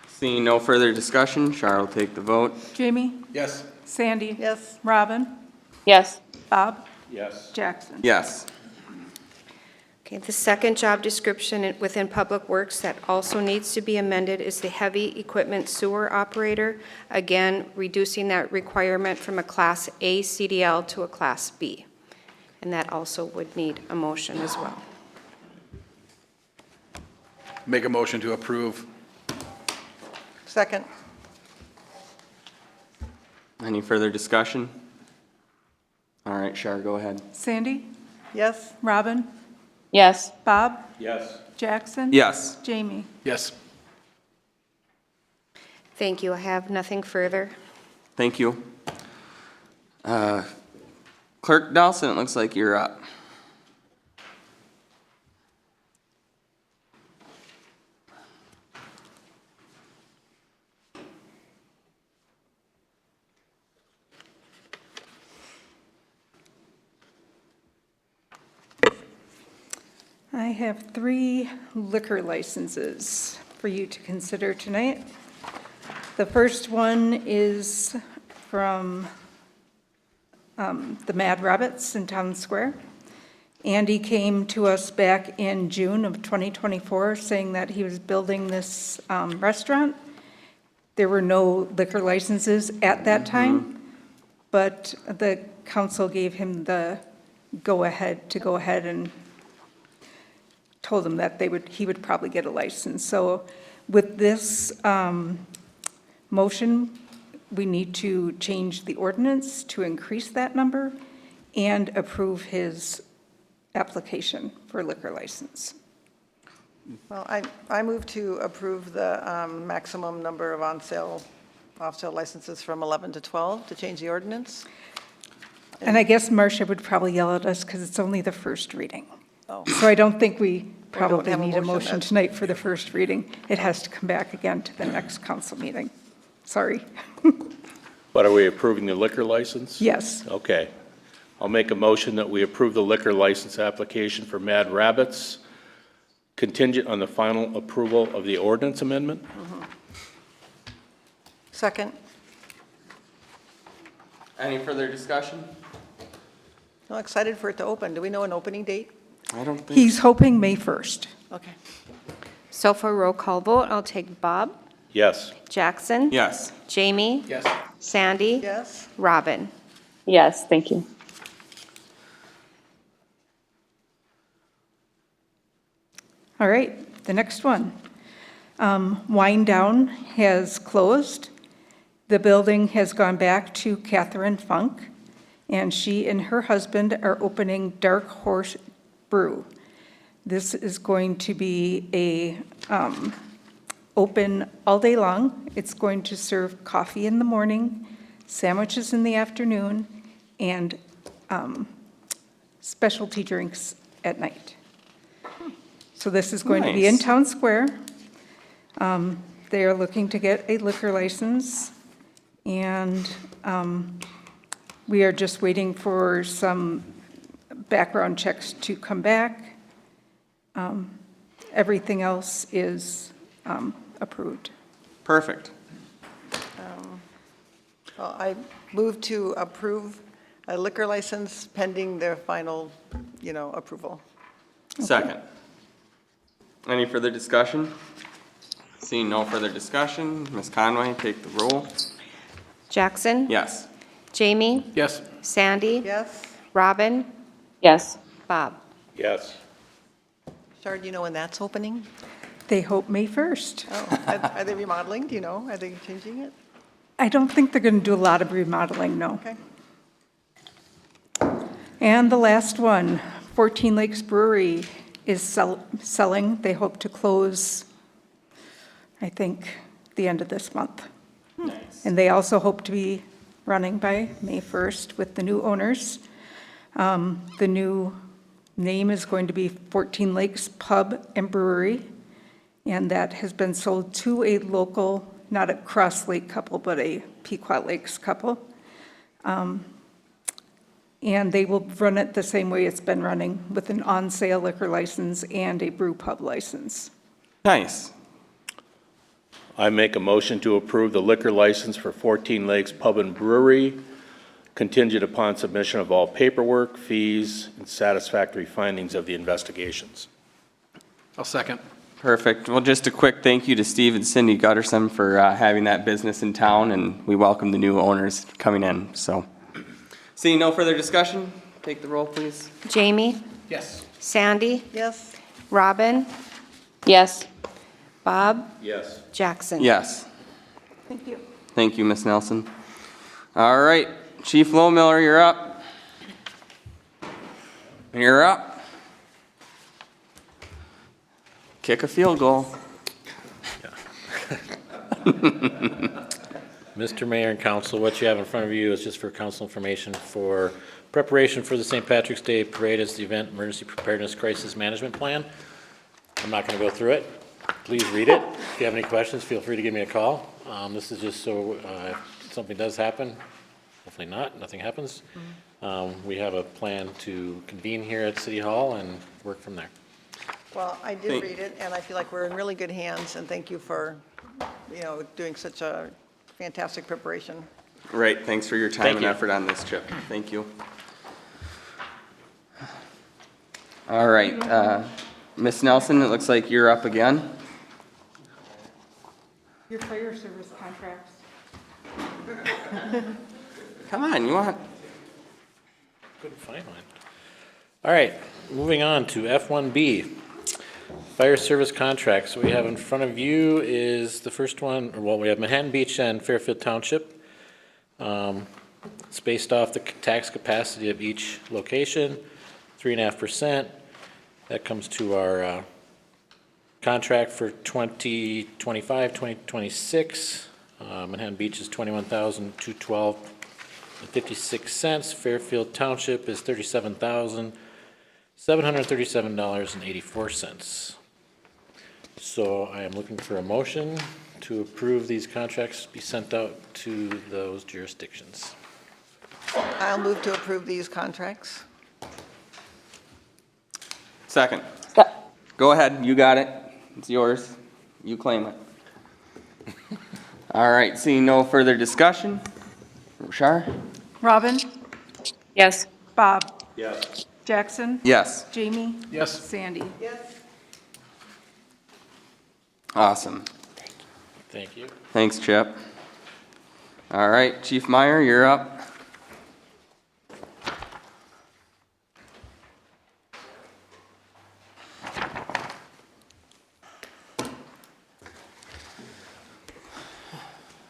Seeing no further discussion, Char will take the vote. Jamie, Yes. Sandy. Yes. Robin, Yes. Bob, Yes. Jackson. Yes. Okay, the second job description within Public Works that also needs to be amended is the heavy equipment sewer operator. Again, reducing that requirement from a Class A CDL to a Class B. And that also would need a motion as well. Make a motion to approve. Second? Any further discussion? All right, Char, go ahead. Sandy, Yes. Robin, Yes. Bob, Yes. Jackson. Yes. Jamie. Yes. Thank you. I have nothing further. Thank you. Clerk Nelson, it looks like you're up. I have 3 liquor licenses for you to consider tonight. The first one is from the Mad Rabbits in Town Square. Andy came to us back in June of 2024 saying that he was building this restaurant. There were no liquor licenses at that time, but the council gave him the go-ahead to go ahead and told him that he would probably get a license. So with this motion, we need to change the ordinance to increase that number and approve his application for a liquor license. Well, I move to approve the maximum number of off-sale licenses from 11 to 12 to change the ordinance. And I guess Marcia would probably yell at us because it's only the first reading. Oh. So I don't think we probably have a need a motion motion that's- tonight for the first reading. It has to come back again to the next council meeting. Sorry. But are we approving the liquor license? Yes. Okay. I'll make a motion that we approve the liquor license application for Mad Rabbits, contingent on the final approval of the ordinance amendment. Second. Any further discussion? I'm excited for it to open. Do we know an opening date? I don't think. He's hoping May 1st. Okay. So for a roll call vote, I'll take Bob, Yes. Jackson. Yes. Jamie. Yes. Sandy. Yes? Robin. Yes, thank you. All right, the next one. Wine Down has closed. The building has gone back to Catherine Funk, and she and her husband are opening Dark Horse Brew. This is going to be a open all day long. It's going to serve coffee in the morning, sandwiches in the afternoon, and specialty drinks at night. So this is going to be in Nice. Town Square. They are looking to get a liquor license, and we are just waiting for some background checks to come back. Everything else is approved. Perfect. Well, I move to approve a liquor license pending their final, approval. Second. Any further discussion? Seeing no further discussion, Ms. Conway, take the roll. Jackson. Yes. Jamie. Yes. Sandy. Yes? Robin. Yes. Bob. Yes. Shar, do you know when that's opening? They hope May 1st. Oh, are they remodeling? Do you know? Are they changing it? I don't think they're going to do a lot of remodeling, no. Okay. And the last one, 14 Lakes Brewery is selling. They hope to close, I think, the end of this month. Nice. And they also hope to be running by May 1st with the new owners. The new name is going to be 14 Lakes Pub and Brewery, and that has been sold to a local, not a Cross Lake couple, but a Pequot Lakes couple. And they will run it the same way it's been running, with an on-sale liquor license and a brew pub license. Nice. I make a motion to approve the liquor license for 14 Lakes Pub and Brewery, contingent upon submission of all paperwork, fees, and satisfactory findings of the investigations. I'll second. Perfect. Well, just a quick thank you to Steve and Cindy Gutterson for having that business in town, and we welcome the new owners coming in, so. Seeing no further discussion, take the roll, please. Jamie. Yes. Sandy. Yes? Robin. Yes. Bob. Yes. Jackson. Yes. Thank you. Thank you, Ms. Nelson. All right, Chief Lowmiller, you're up. You're up. Kick a field goal. Mr. Mayor and Council, what you have in front of you is just for council information for preparation for the St. Patrick's Day Parade as the Event Emergency Preparedness Crisis Management Plan. I'm not going to go through it. Please read it. If you have any questions, feel free to give me a call. This is just so if something does happen, hopefully not, nothing happens. We have a plan to convene here at City Hall and work from there. Well, I did read it, and I feel like we're in really good hands, and thank you for, doing such a fantastic preparation. Great, thanks for your time Thank and you. effort on this, Chip. Thank you. All right, Ms. Nelson, it looks like you're up again. Your fire service contracts. Come on, you want? Couldn't find mine. All right, moving on to F1B, fire service contracts. What we have in front of you is the first one, we have Manhattan Beach and Fairfield Township. It's based off the tax capacity of each location, 3.5%. That comes to our contract for 2025, 2026. Manhattan Beach is $21,212.56. Fairfield Township is $37,737.84. So I am looking for a motion to approve these contracts be sent out to those jurisdictions. I'll move to approve these contracts. Second. Go ahead, you got it. It's yours. You claim it. All right, seeing no further discussion. Shar? Robin? Yes. Bob? Yes. Jackson? Yes. Jamie? Yes. Sandy? Yes. Awesome. Thank you. Thanks, Chip. All right, Chief Meyer, you're up.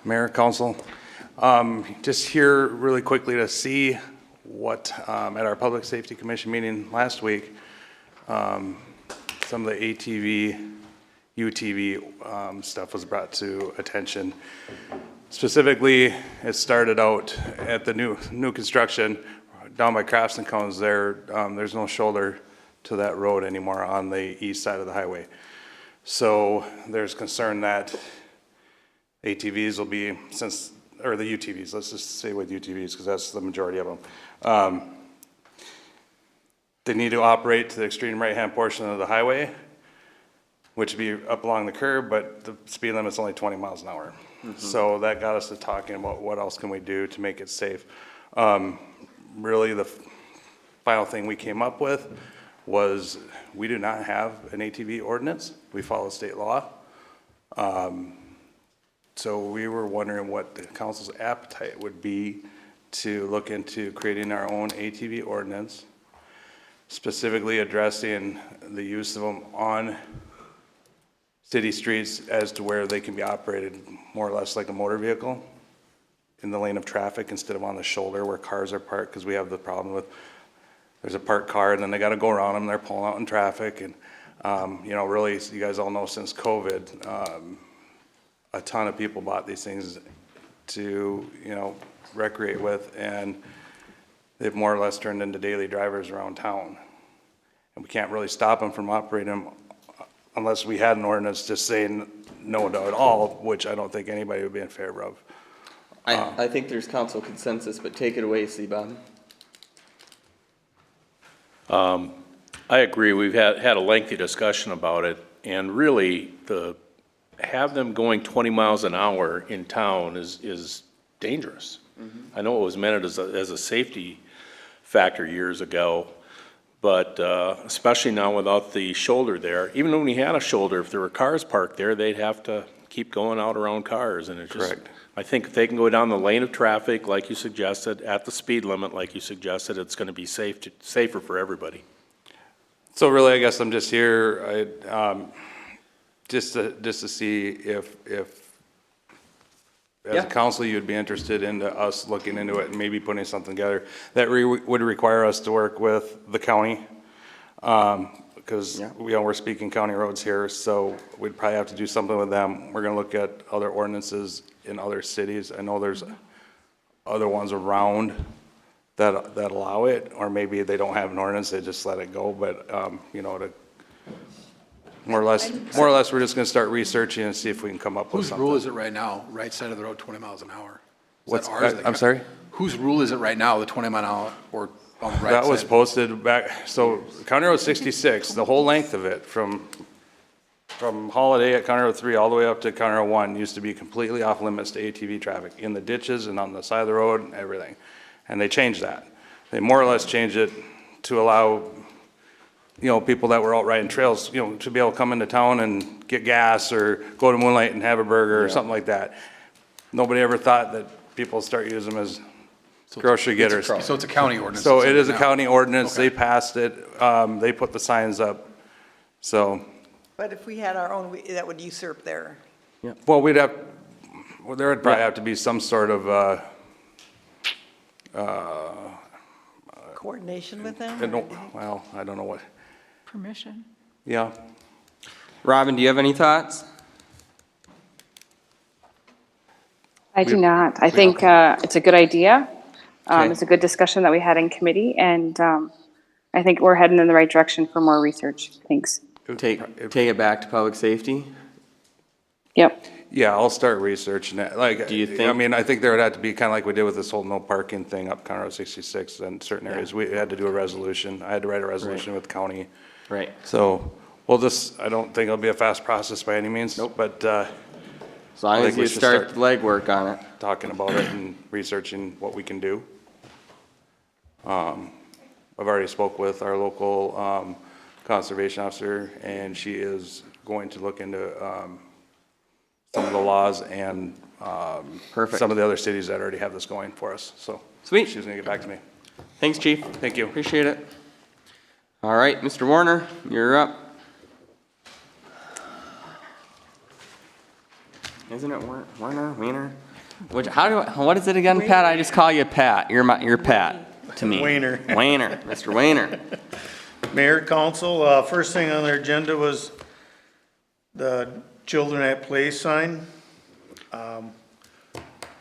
Mayor, Council, just here really quickly to see what, at our Public Safety Commission meeting last week, some of the ATV, UTV stuff was brought to attention. Specifically, it started out at the new construction down by Crafts and Cones there. There's no shoulder to that road anymore on the east side of the highway. So there's concern that ATVs will be, or the UTVs, let's just say with UTVs, because that's the majority of them. They need to operate to the extreme right-hand portion of the highway, which would be up along the curb, but the speed limit's only 20 miles an hour. So that got us to talking about what else can we do to make it safe. Really, the final thing we came up with was we do not have an ATV ordinance. We follow state law. So we were wondering what the council's appetite would be to look into creating our own ATV ordinance, specifically addressing the use of them on city streets as to where they can be operated more or less like a motor vehicle in the lane of traffic instead of on the shoulder where cars are parked, because we have the problem with there's a parked car and then they got to go around them, they're pulling out in traffic. And, you know, really, you guys all know since COVID, a ton of people bought these things to, you know, recreate with, and they've more or less turned into daily drivers around town. And we can't really stop them from operating them unless we had an ordinance just saying no to it all, which I don't think anybody would be in favor of. I think there's council consensus, but take it away, C-Bob. I agree. We've had a lengthy discussion about it, and really, have them going 20 miles an hour in town is dangerous. I know it was meant as a safety factor years ago, but especially now without the shoulder there. Even when we had a shoulder, if there were cars parked there, they'd have to keep going out around cars, and it's just. Correct. I think if they can go down the lane of traffic like you suggested, at the speed limit like you suggested, it's going to be safer for everybody. So really, I guess I'm just here, just to see if as a council, you'd be interested into us looking into it and maybe putting something together that would require us to work with the county. Because we're speaking county roads here, so we'd probably have to do something with them. We're gonna look at other ordinances in other cities. I know there's other ones around that allow it, or maybe they don't have an ordinance, they just let it go, but, you know, more or less, we're just gonna start researching and see if we can come up with Whose something. rule is it right now, right side of the road, 20 miles an hour? Is What's, that ours or the I'm sorry? Whose rule is it right now, the 20 mile an hour or on the right That was side? posted back, so County Road 66, the whole length of it, from Holiday at County Road 3 all the way up to County Road 1 used to be completely off limits to ATV traffic in the ditches and on the side of the road and everything. And they changed that. They more or less changed it to allow, you know, people that were out riding trails, you know, to be able to come into town and get gas or go to Moonlight and have a burger or something like that. Nobody ever thought that people start using them as grocery getters. So it's a county ordinance. So that's it in is a now. county ordinance, Okay. they passed it, they put the signs up, so, But if we had our own, that would usurp their, well, there would probably have to be some sort of, coordination with them? I don't know what, Permission. yeah. Robin, do you have any thoughts? I do not. I think it's a good idea. Okay. It's a good discussion that we had in committee, and I think we're heading in the right direction for more research. Thanks. Take it back to public safety? Yep. Yeah, I'll start researching that. Like, Do you I think- mean, I think there would have to be kind of like we did with this whole no parking thing up County Road 66 in certain areas. We had to do a resolution. I had to write a resolution with the county. Right. So we'll just, I don't think it'll be a fast process by any means. Nope. But As long I as think we you should start start- the legwork on it. talking about it and researching what we can do. I've already spoke with our local conservation officer, and she is going to look into some of the laws and Perfect. some of the other cities that already have this going for us. So Sweet. she's gonna get back to me. Thanks, Chief. Thank you. Appreciate it. All right, Mr. Warner, you're up. Isn't it Warner, Wiener? What is it again, Pat? I just call you Pat. You're Pat to me. Wiener. Wiener, Mr. Wiener. Mayor, council, first thing on their agenda was the Children at Play sign.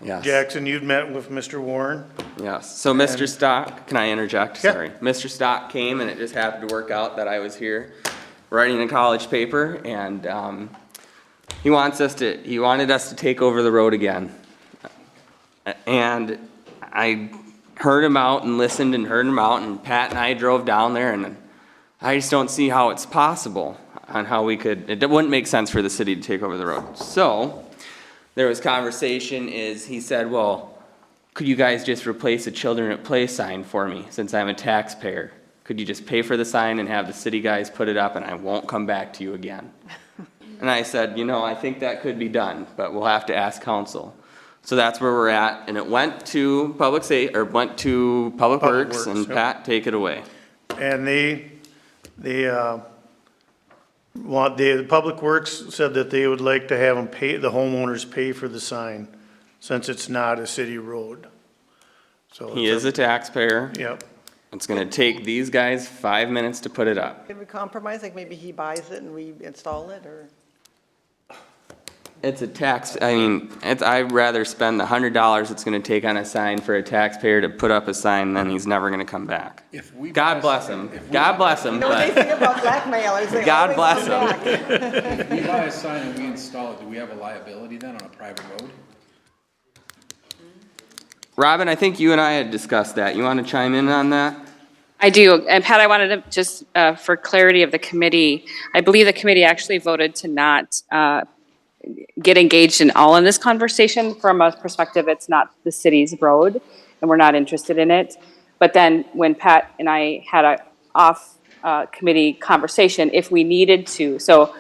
Yes. Jackson, you'd met with Mr. Warren. Yes. So Mr. Stock, can I interject? Yeah. Sorry. Mr. Stock came and it just happened to work out that I was here writing a college paper and he wanted us to take over the road again. And I heard him out and listened and heard him out and Pat and I drove down there and I just don't see how it's possible on how we could, it wouldn't make sense for the city to take over the road. So there was conversation he said, well, could you guys just replace a Children at Play sign for me since I'm a taxpayer? Could you just pay for the sign and have the city guys put it up and I won't come back to you again? And I said, I think that could be done, but we'll have to ask council. So that's where we're at, and it went to Public Works, and yep. Pat, take it away. And the Public Works said that they would like to have them pay, the homeowners pay for the sign, since it's not a city road. So He it's is a taxpayer. Yep. It's gonna take these guys 5 minutes to put it up. Can we compromise, like maybe he buys it and we install it, or? It's a tax, I'd rather spend the $100 it's gonna take on a sign for a taxpayer to put up a sign than he's never gonna come back. God bless him, You know what they but think about blackmailers, they God always bless come him. back. If we buy a sign and we install it, do we have a liability then on a private road? Robin, I think you and I had discussed that. You wanna chime in on that? I do. And Pat, I wanted to just, for clarity of the committee, I believe the committee actually voted to not get engaged in all in this conversation. From a perspective, it's not the city's road and we're not interested in it. But then when Pat and I had a off committee conversation, if we needed to, so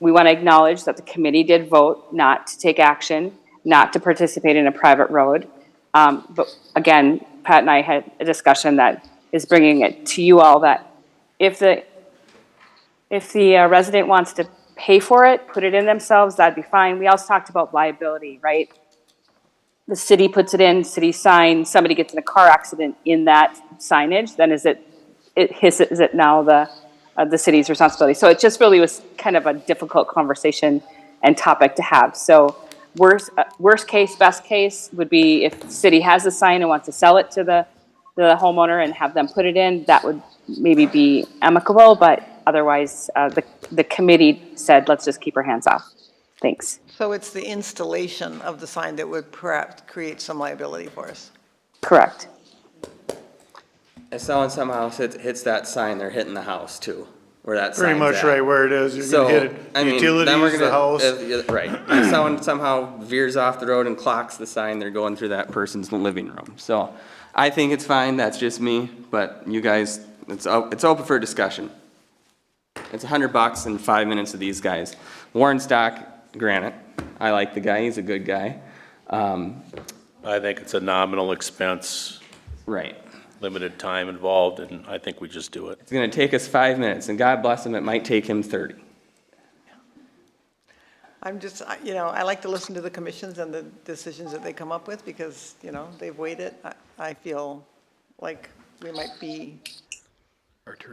we want to acknowledge that the committee did vote not to take action, not to participate in a private road. But again, Pat and I had a discussion that is bringing it to you all that if the resident wants to pay for it, put it in themselves, that'd be fine. We also talked about liability, right? The city puts it in, city sign, somebody gets in a car accident in that signage, then is it now the city's responsibility? So it just really was kind of a difficult conversation and topic to have. So worst case, best case would be if the city has a sign and wants to sell it to the homeowner and have them put it in, that would maybe be amicable, but otherwise, the committee said, let's just keep our hands off. Thanks. So it's the installation of the sign that would perhaps create some liability for us. Correct. If someone somehow hits that sign, they're hitting the house too, where that sign's Pretty much at. right where it is. You're So, gonna hit it. then we're Utilities, the gonna, house. right. If someone somehow veers off the road and clocks the sign, they're going through that person's living room. So I think it's fine, that's just me, but you guys, it's open for discussion. It's $100 and 5 minutes of these guys. Warren Stock, granted, I like the guy, he's a good guy. I think it's a nominal expense, Right. limited time involved, and I think we just do it. It's gonna take us 5 minutes, and God bless him, it might take him 30. I'm just, I like to listen to the commissions and the decisions that they come up with because, they've weighed it. I feel like we might be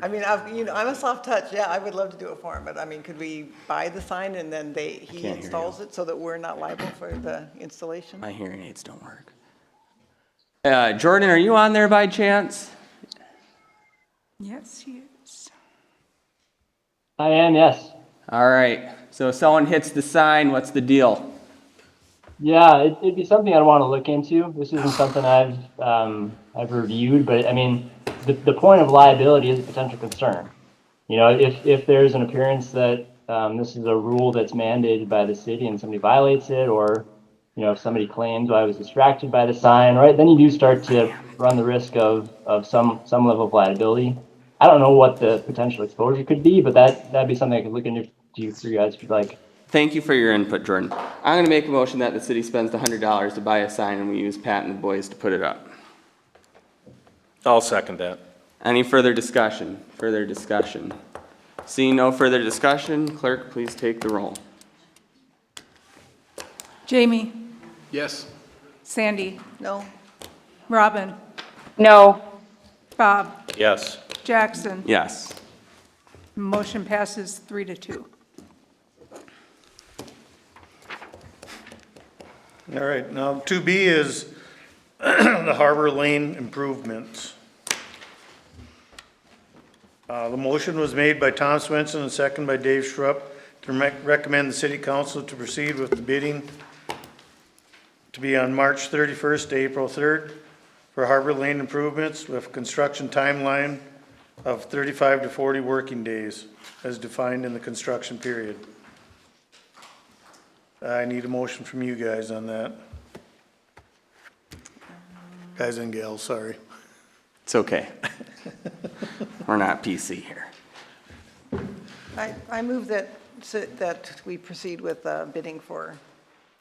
I mean, I'm a soft touch, yeah, I would love to do it for him, but I mean, could we buy the sign and then he can't hear installs it so that we're not liable for the installation? My hearing aids don't work. Jordan, are you on there by chance? Yes, he is. I am, yes. All right, so if someone hits the sign, what's the deal? Yeah, it'd be something I'd want to look into. This isn't something I've reviewed, but I mean, the point of liability is a potential concern. You know, if there's an appearance that this is a rule that's mandated by the city and somebody violates it, or, you know, if somebody claims, well, I was distracted by the sign, right, then you do start to run the risk of some level of liability. I don't know what the potential exposure could be, but that'd be something I could look into for you guys if you'd like. Thank you for your input, Jordan. I'm gonna make a motion that the city spends the $100 to buy a sign and we use Pat and the boys to put it up. I'll second that. Any further discussion? Further discussion? Seeing no further discussion, clerk, please take the roll. Jamie, Yes. Sandy, No? Robin, No. Bob, Yes. Jackson. Yes. Motion passes 3-2. All right, now 2B is the Harbor Lane improvements. The motion was made by Tom Swenson and second by Dave Schrupp to recommend the city council to proceed with the bidding to be on March 31st to April 3rd for Harbor Lane improvements with construction timeline of 35 to 40 working days as defined in the construction period. I need a motion from you guys on that. Guys and gals, sorry. It's okay. We're not PC here. I move that we proceed with bidding for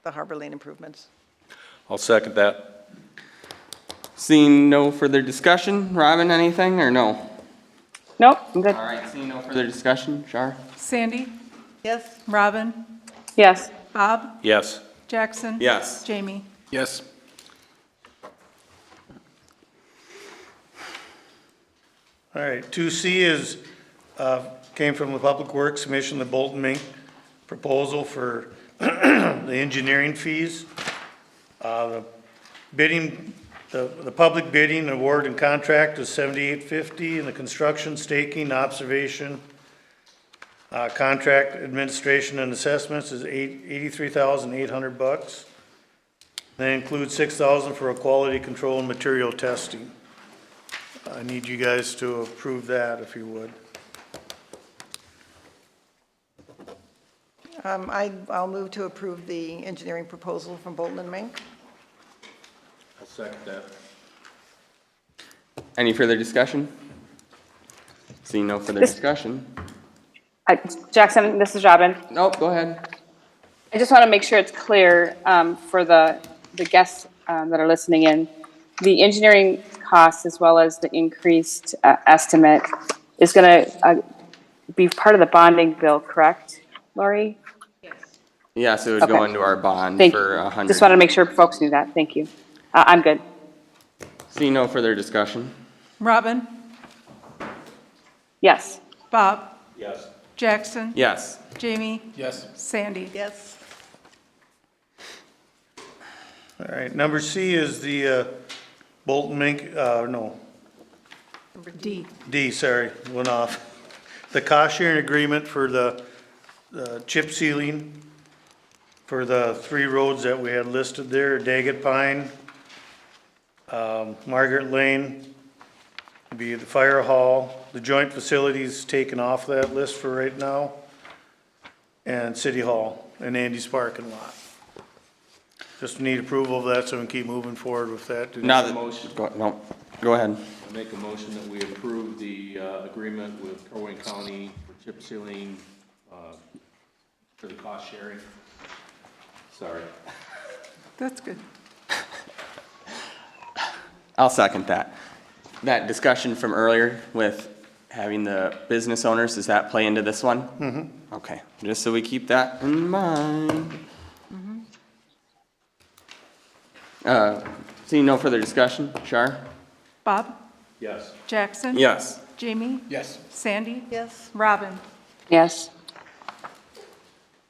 the Harbor Lane improvements. I'll second that. Seeing no further discussion, Robin, anything or no? Nope, I'm good. All right, seeing no further discussion, Shar? Sandy, Yes? Robin, Yes. Bob, Yes. Jackson. Yes. Jamie. Yes. All right, 2C is, came from the Public Works Commission, the Bolton Mink proposal for the engineering fees. The bidding, the public bidding award and contract is $78.50, and the construction, staking, observation, contract administration and assessments is $83,800. That includes $6,000 for a quality control and material testing. I need you guys to approve that if you would. I'll move to approve the engineering proposal from Bolton and Mink. I'll second that. Any further discussion? Seeing no further discussion. Jackson, this is Robin. Nope, go ahead. I just want to make sure it's clear for the guests that are listening in. The engineering costs as well as the increased estimate is going to be part of the bonding bill, correct, Lori? Yeah, so it would go Okay. into our bond Thank for you. 100. Just wanted to make sure folks knew that. Thank you. I'm good. Seeing no further discussion. Robin, Yes. Bob, Yes. Jackson. Yes. Jamie, Yes. Sandy. Yes? All right, number C is the Bolton Mink, no, D. D, sorry, went off. The cost sharing agreement for the chip sealing for the 3 roads that we had listed there, Daggett Pine, Margaret Lane, be the fire hall, the joint facilities taken off that list for right now, and City Hall and Andy's parking lot. Just need approval of that so we can keep moving forward with that. Now that, go ahead. Make a motion that we approve the agreement with Crow Wing County for chip sealing for the cost sharing. Sorry. That's good. I'll second that. That discussion from earlier with having the business owners, does that play into this one? Mm-hmm. Okay, just so we keep that in mind. Seeing no further discussion, Shar? Bob, Yes. Jackson. Yes. Jamie? Yes. Sandy? Yes. Robin? Yes.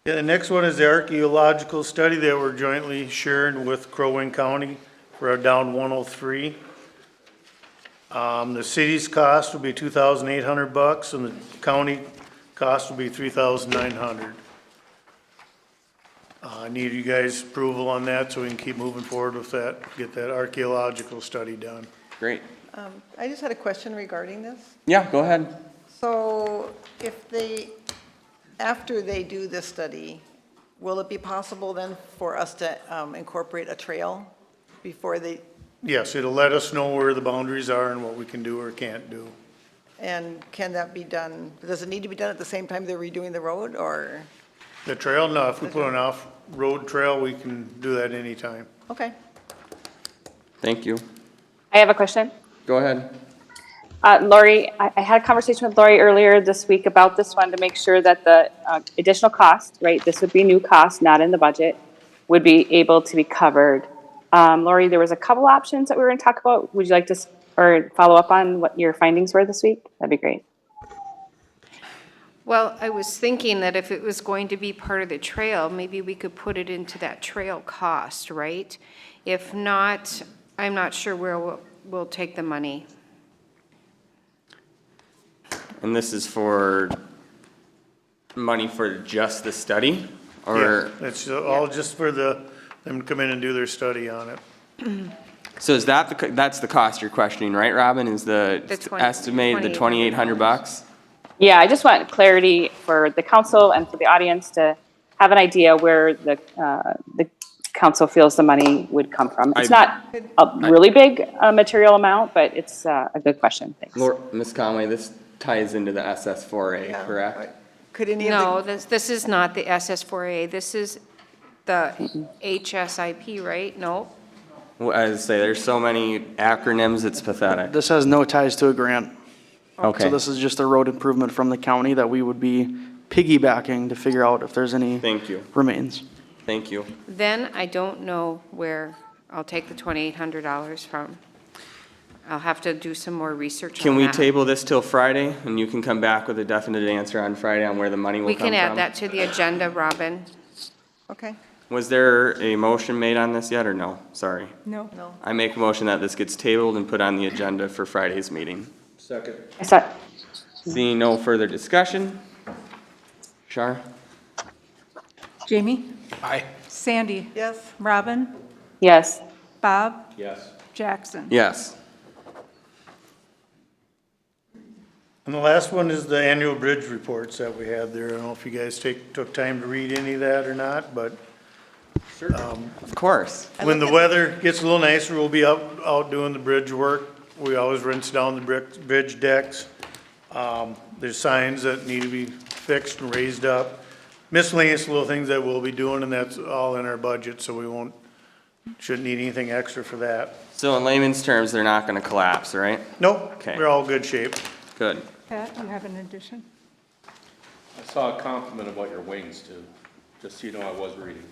Yeah, the next one is the archaeological study that we're jointly sharing with Crow Wing County for our down 103. The city's cost will be $2,800 and the county cost will be $3,900. I need you guys' approval on that so we can keep moving forward with that, get that archaeological study done. Great. I just had a question regarding this. Yeah, go ahead. So if they, after they do this study, will it be possible then for us to incorporate a trail before they, Yes, it'll let us know where the boundaries are and what we can do or can't do. and can that be done, does it need to be done at the same time they're redoing the road, or? The trail, no, if we put an off-road trail, we can do that anytime. Okay. Thank you. I have a question. Go ahead. Lori, I had a conversation with Lori earlier this week about this one to make sure that the additional cost, right, this would be new cost, not in the budget, would be able to be covered. Lori, there was a couple options that we were going to talk about. Would you like to, or follow up on what your findings were this week? That'd be great. Well, I was thinking that if it was going to be part of the trail, maybe we could put it into that trail cost, right? If not, I'm not sure where we'll take the money. And this is for money for just the study? Yeah, Or, it's all just for them to come in and do their study on it. so is that that's the cost you're questioning, right, Robin? Is the The 20 estimated the $2,800? Yeah, I just want clarity for the council and for the audience to have an idea where the council feels the money would come from. It's not a really big material amount, but it's a good question. Thanks. Ms. Conway, this ties into the SS4A, Yeah. correct? Could any No, of the, this is not the SS4A. This is the HSIP, right? No? Well, as I say, there's so many acronyms, it's pathetic. This has no ties to a grant. Okay, So this is just a road improvement from the county that we would be piggybacking to figure out if there's any thank you, remains. thank you. Then I don't know where I'll take the $2,800 from. I'll have to do some more research on Can we that. table this till Friday, and you can come back with a definite answer on Friday on where the money will We come from? can add that to the agenda, Robin. okay, Was there a motion made on this yet, or no? Sorry. No. no. I make a motion that this gets tabled and put on the agenda for Friday's meeting. Second. Seeing no further discussion. Shar? Jamie? Aye. Sandy? Yes? Robin? Yes. Bob? Yes. Jackson? Yes. And the last one is the annual bridge reports that we had there. I don't know if you guys took time to read any of that or not, but Of course. when the weather gets a little nicer, we'll be out doing the bridge work. We always rinse down the bridge decks. There's signs that need to be fixed and raised up. Miscellaneous little things that we'll be doing, and that's all in our budget, so we shouldn't need anything extra for that. So in layman's terms, they're not gonna collapse, right? Nope, Okay. they're all good shape. Good. Pat, you have an addition? I saw a compliment about your wings too, just so you know I was reading.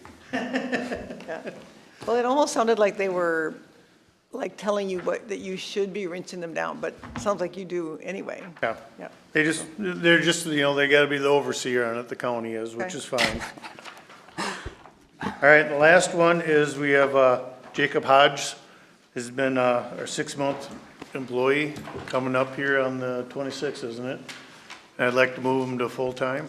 Well, it almost sounded like they were, like, telling you that you should be rinsing them down, but it sounds like you do anyway. Yeah. Yeah. They're just, they gotta be the overseer on it, the county is, which Okay. is fine. All right, the last one is we have Jacob Hodge, has been our 6-month employee, coming up here on the 26th, isn't it? And I'd like to move him to full-time.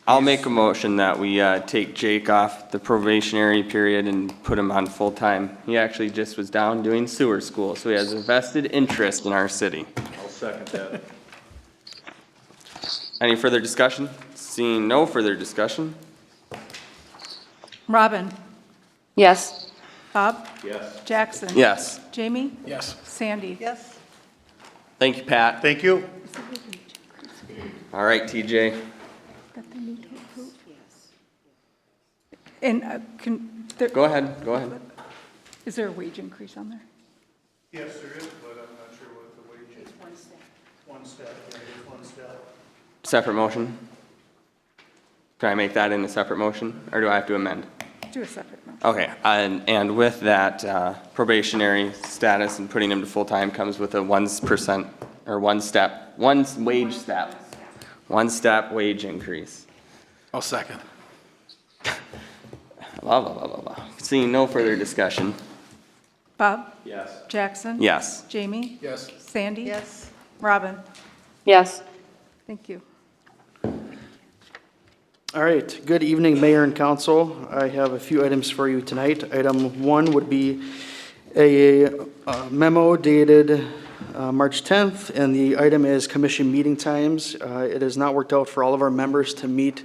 I'll make a motion that we take Jake off the probationary period and put him on full-time. He actually just was down doing sewer school, so he has a vested interest in our city. I'll second that. Any further discussion? Seeing no further discussion? Robin? Yes. Bob? Yes. Jackson? Yes. Jamie? Yes. Sandy? Yes? Thank you, Pat. Thank you. All right, TJ. And Go ahead, go ahead. is there a wage increase on there? Yes, there is, but I'm not sure what the wage is. One step. One step, yeah, just one step. Separate motion? Can I make that in a separate motion, or do I have to amend? Do a separate motion. Okay, and with that probationary status and putting him to full-time comes with a 1% or 1 step one wage step. One step wage increase. I'll second. Blah, blah, blah, blah, blah. Seeing no further discussion. Bob? Yes. Jackson? Yes. Jamie? Yes. Sandy? Yes. Robin? Yes. Thank you. All right, good evening, Mayor and Council. I have a few items for you tonight. Item 1 would be a memo dated March 10th, and the item is commission meeting times. It has not worked out for all of our members to meet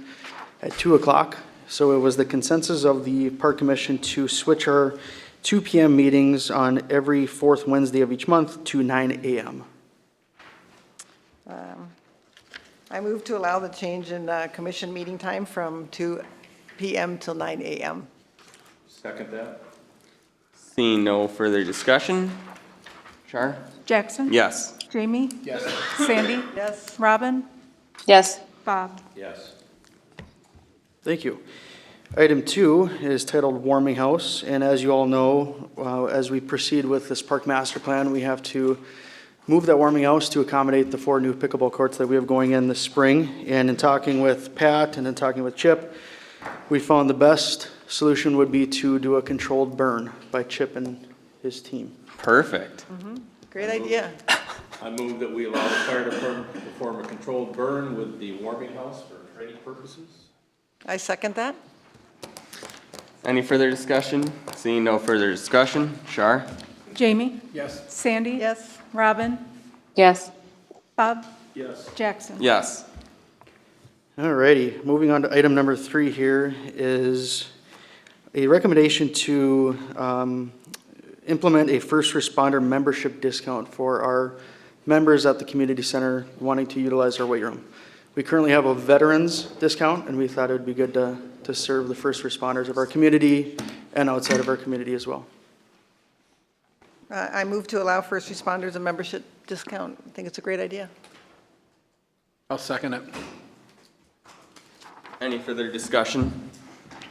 at 2 o'clock, so it was the consensus of the Park Commission to switch our 2 PM meetings on every fourth Wednesday of each month to 9 AM. I move to allow the change in commission meeting time from 2 PM till 9 AM. Second that? Seeing no further discussion. Char? Jackson? Yes. Jamie? Yes. Sandy? Yes. Robin? Yes. Bob? Yes. Thank you. Item 2 is titled Warming House, and as you all know, as we proceed with this park master plan, we have to move that warming house to accommodate the 4 new pickleball courts that we have going in this spring. And in talking with Pat and in talking with Chip, we found the best solution would be to do a controlled burn by Chip and his team. Perfect. Great idea. I move that we allow the fire department to perform a controlled burn with the warming house for training purposes. I second that. Any further discussion? Seeing no further discussion. Char? Jamie? Yes. Sandy? Yes. Robin? Yes. Bob? Yes. Jackson? Yes. All righty, moving on to item number 3 here is a recommendation to implement a first responder membership discount for our members at the community center wanting to utilize our weight room. We currently have a veterans discount, and we thought it would be good to serve the first responders of our community and outside of our community as well. I move to allow first responders a membership discount. I think it's a great idea. I'll second it. Any further discussion?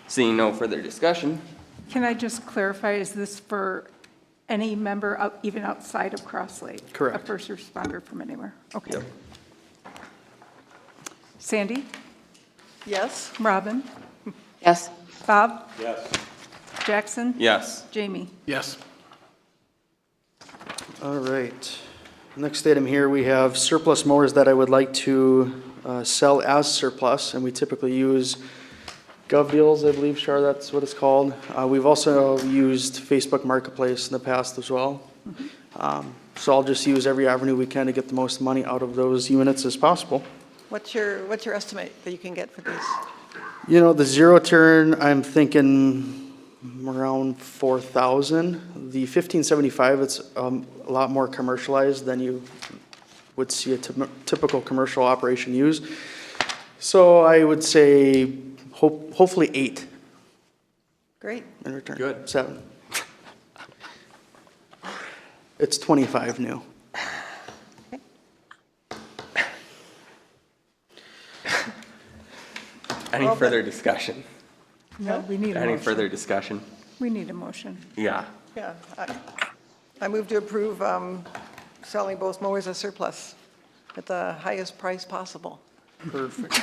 Seeing no further discussion. Can I just clarify, is this for any member, even outside of Cross Lake? Correct. A first responder from anywhere? Okay. Yep. Sandy? Yes. Robin? Yes. Bob? Yes. Jackson? Yes. Jamie? Yes. All right. Next item here, we have surplus mowers that I would like to sell as surplus, and we typically use Gov Deals, I believe, Char, that's what it's called. We've also used Facebook Marketplace in the past as well. So I'll just use every avenue we can to get the most money out of those units as possible. What's your estimate that you can get for these? You know, the zero turn, I'm thinking around 4,000. The 1575, it's a lot more commercialized than you would see a typical commercial operation use. So I would say hopefully 8 Great. in return. Good. 7. It's 25 new. Any further discussion? No, we need a Any motion. further discussion? We need a motion. Yeah. Yeah. I move to approve selling both mowers as surplus at the highest price possible. Perfect.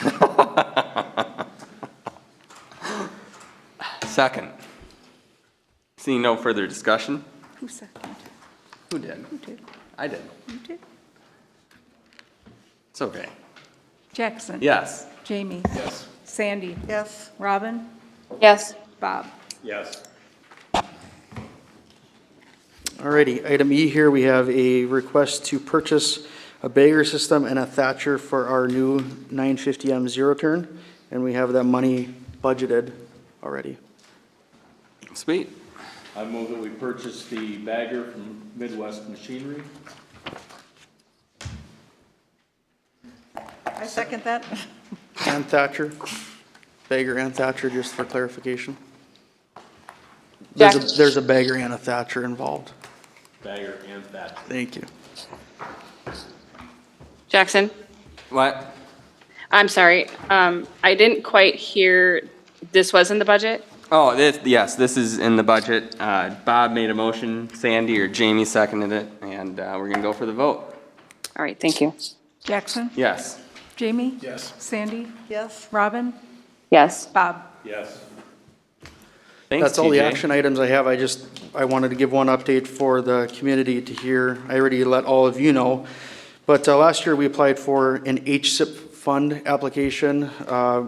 Second. Seeing no further discussion. Who seconded? Who did? Who did? I did. You did? It's okay. Jackson? Yes. Jamie? Yes. Sandy? Yes. Robin? Yes. Bob? Yes. Alrighty, item E here, we have a request to purchase a bagger system and a Thatcher for our new 950M zero turn, and we have that money budgeted already. Sweet. I move that we purchase the bagger from Midwest Machinery. I second that. And Thatcher, bagger and Thatcher, just for clarification. There's a bagger and a Thatcher involved. Bagger and that. Thank you. Jackson? What? I'm sorry. I didn't quite hear, this was in the budget? Oh, yes, this is in the budget. Bob made a motion, Sandy or Jamie seconded it, and we're gonna go for the vote. All right, thank you. Jackson? Yes. Jamie? Yes. Sandy? Yes? Robin? Yes. Bob? Yes. Thanks, That's all the TJ. action items I have. I wanted to give one update for the community to hear. I already let all of you know. But last year, we applied for an HSIP fund application.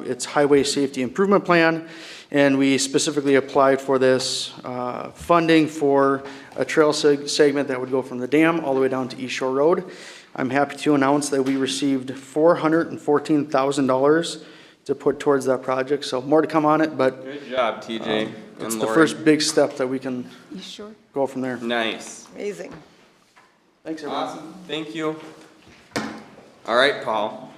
It's Highway Safety Improvement Plan. And we specifically applied for this funding for a trail segment that would go from the dam all the way down to East Shore Road. I'm happy to announce that we received $414,000 to put towards that project. So more to come on it, but Good job, TJ. it's and the Lori. first big step that we can You sure? go from there. Nice. Amazing. Thanks, everyone. Awesome. Thank you. All right, Paul.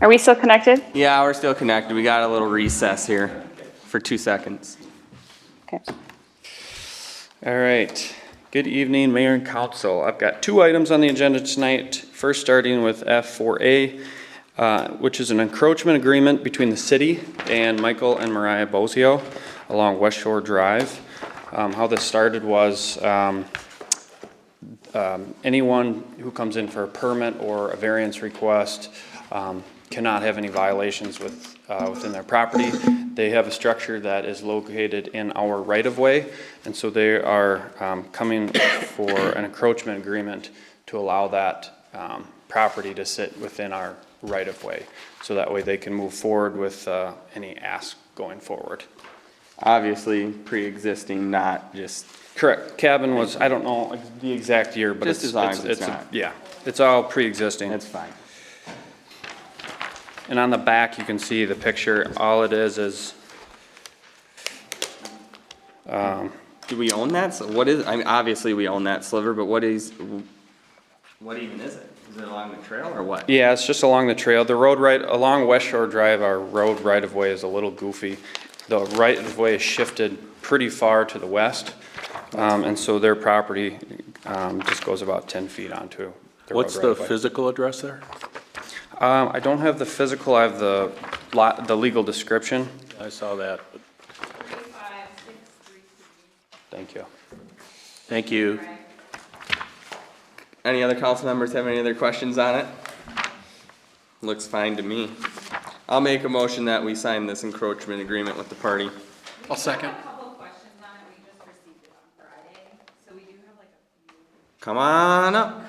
Are we still connected? Yeah, we're still connected. We got a little recess here for 2 seconds. Okay. All right. Good evening, Mayor and Council. I've got 2 items on the agenda tonight. First, starting with F4A, which is an encroachment agreement between the city and Michael and Mariah Bozio along West Shore Drive. How this started was anyone who comes in for a permit or a variance request cannot have any violations within their property. They have a structure that is located in our right-of-way, and so they are coming for an encroachment agreement to allow that property to sit within our right-of-way, so that way they can move forward with any ask going forward. Obviously, pre-existing, not just, Correct. Cabin was, I don't know the exact year, but Just it's, as long as it's a- not. yeah, it's all pre-existing. that's fine. And on the back, you can see the picture. All it is Do we own that? So what is, I mean, obviously we own that sliver, but what even is it? Is it along the trail or what? yeah, it's just along the trail. The road right, along West Shore Drive, our road right-of-way is a little goofy. The right-of-way is shifted pretty far to the west, and so their property just goes about 10 feet onto the road What's the right-of-way. physical address there? I don't have the physical, I have the legal description. I saw that. Thank you. Thank you. Any other council members have any other questions on it? Looks fine to me. I'll make a motion that we sign this encroachment agreement with the party. I'll second. Come on up.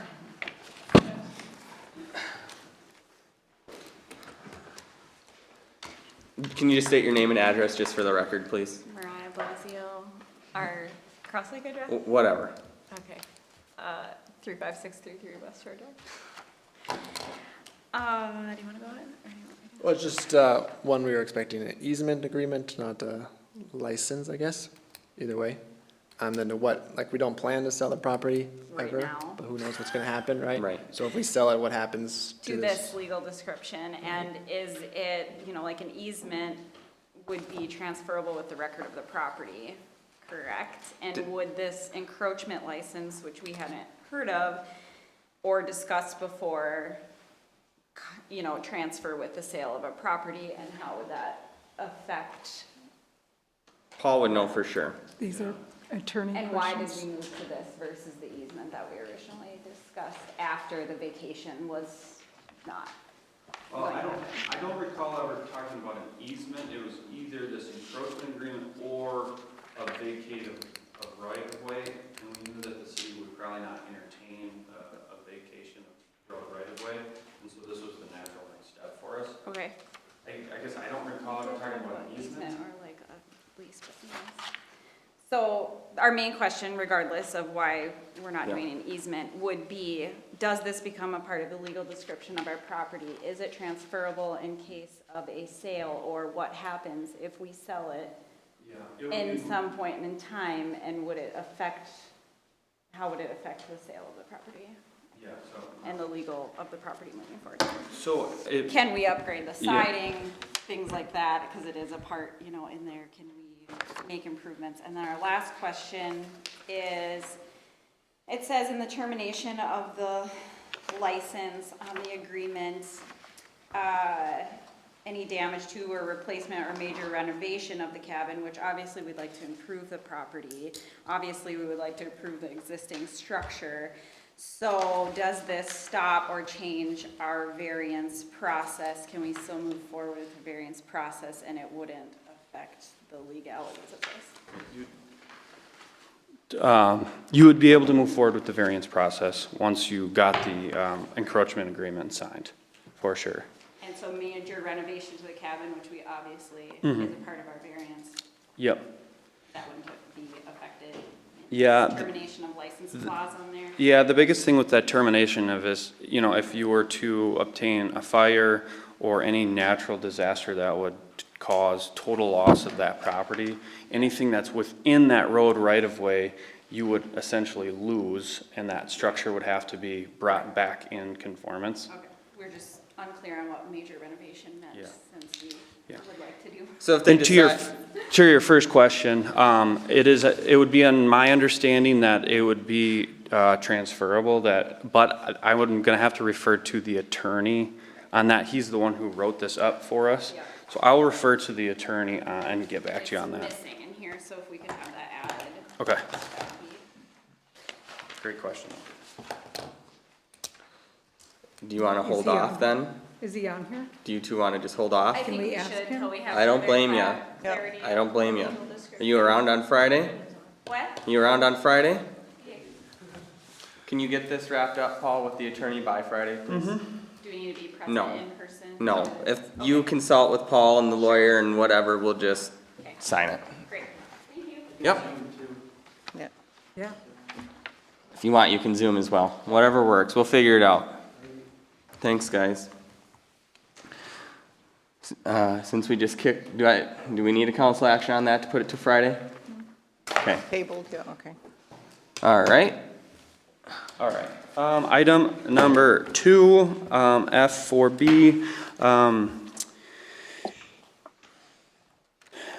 Can you just state your name and address just for the record, please? Mariah Blasio, our Cross Lake address? Whatever. Okay. 35633 West Shore Drive. Do you want to go ahead? Or do you want me to? Well, it's just one, we were expecting an easement agreement, not a license, I guess, either way. And then what, like, we don't plan to sell the property Right ever, now. but who knows what's gonna happen, right? Right. So if we sell it, what happens to Do this? this legal description, and is it, like an easement would be transferable with the record of the property, correct? And would this encroachment license, which we hadn't heard of or discussed before, transfer with the sale of a property, and how would that affect? Paul would know for sure. These are attorney And why did questions. we move to this versus the easement that we originally discussed after the vacation was not? Well, I don't recall ever talking about an easement. It was either this encroachment agreement or a vacate of right-of-way. And we knew that the city would probably not entertain a vacation of road right-of-way. And so this was the natural next step for us. Okay. I guess I don't recall ever talking about an easement. Or like a lease, but yes. So our main question, regardless of why we're not doing an easement, would be, does this become a part of the legal description of our property? Is it transferable in case of a sale, or what happens if we sell it in some point in time, and how would it affect the sale of the property? Yeah, so. And the legal of the property moving forward? So Can we upgrade the siding, things like that, because it is a part, in there, can we? make improvements. And then our last question is, it says in the termination of the license on the agreement, any damage to or replacement or major renovation of the cabin, which obviously we'd like to improve the property. Obviously, we would like to improve the existing structure. So does this stop or change our variance process? Can we still move forward with the variance process and it wouldn't affect the legalities of this? You would be able to move forward with the variance process once you got the encroachment agreement signed, for sure. And so major renovation to the cabin, which we obviously is a part of our variance, Yep. that wouldn't be affected? Yeah. Termination of license clause on there? Yeah, the biggest thing with that termination of is, you know, if you were to obtain a fire or any natural disaster that would cause total loss of that property, anything that's within that road right of way, you would essentially lose, and that structure would have to be brought back in conformance. Okay, we're just unclear on what major renovation meant, since we would like to do. So if they And decide, to your first question, it would be on my understanding that it would be transferable, but I would, gonna have to refer to the attorney on that. He's the one who wrote this up for us. Yeah. So I'll refer to the attorney and get back to you on that. It's missing in here, so if we could have that added. Okay. that would be- Great question. do you want to hold he off on? then? Is he on here? Do you two want to just hold off? I think we we ask should, him? till we have. I don't further blame ya. clarity I don't blame you. on the legal Are description. you around on Friday? What? You around on Friday? Can you get this wrapped up, Paul, with the attorney by Friday, please? Do we need to be present No. in person? No, if you consult with Paul and the lawyer and whatever, we'll just sign it. Great, thank you. Yep. Yeah. Yeah. If you want, you can Zoom as well. Whatever works, we'll figure it out. Thanks, guys. Since we just kicked, do we need a council action on that to put it to Friday? Okay, Tabled, yeah, okay. all right. All right. Item number 2, F4B.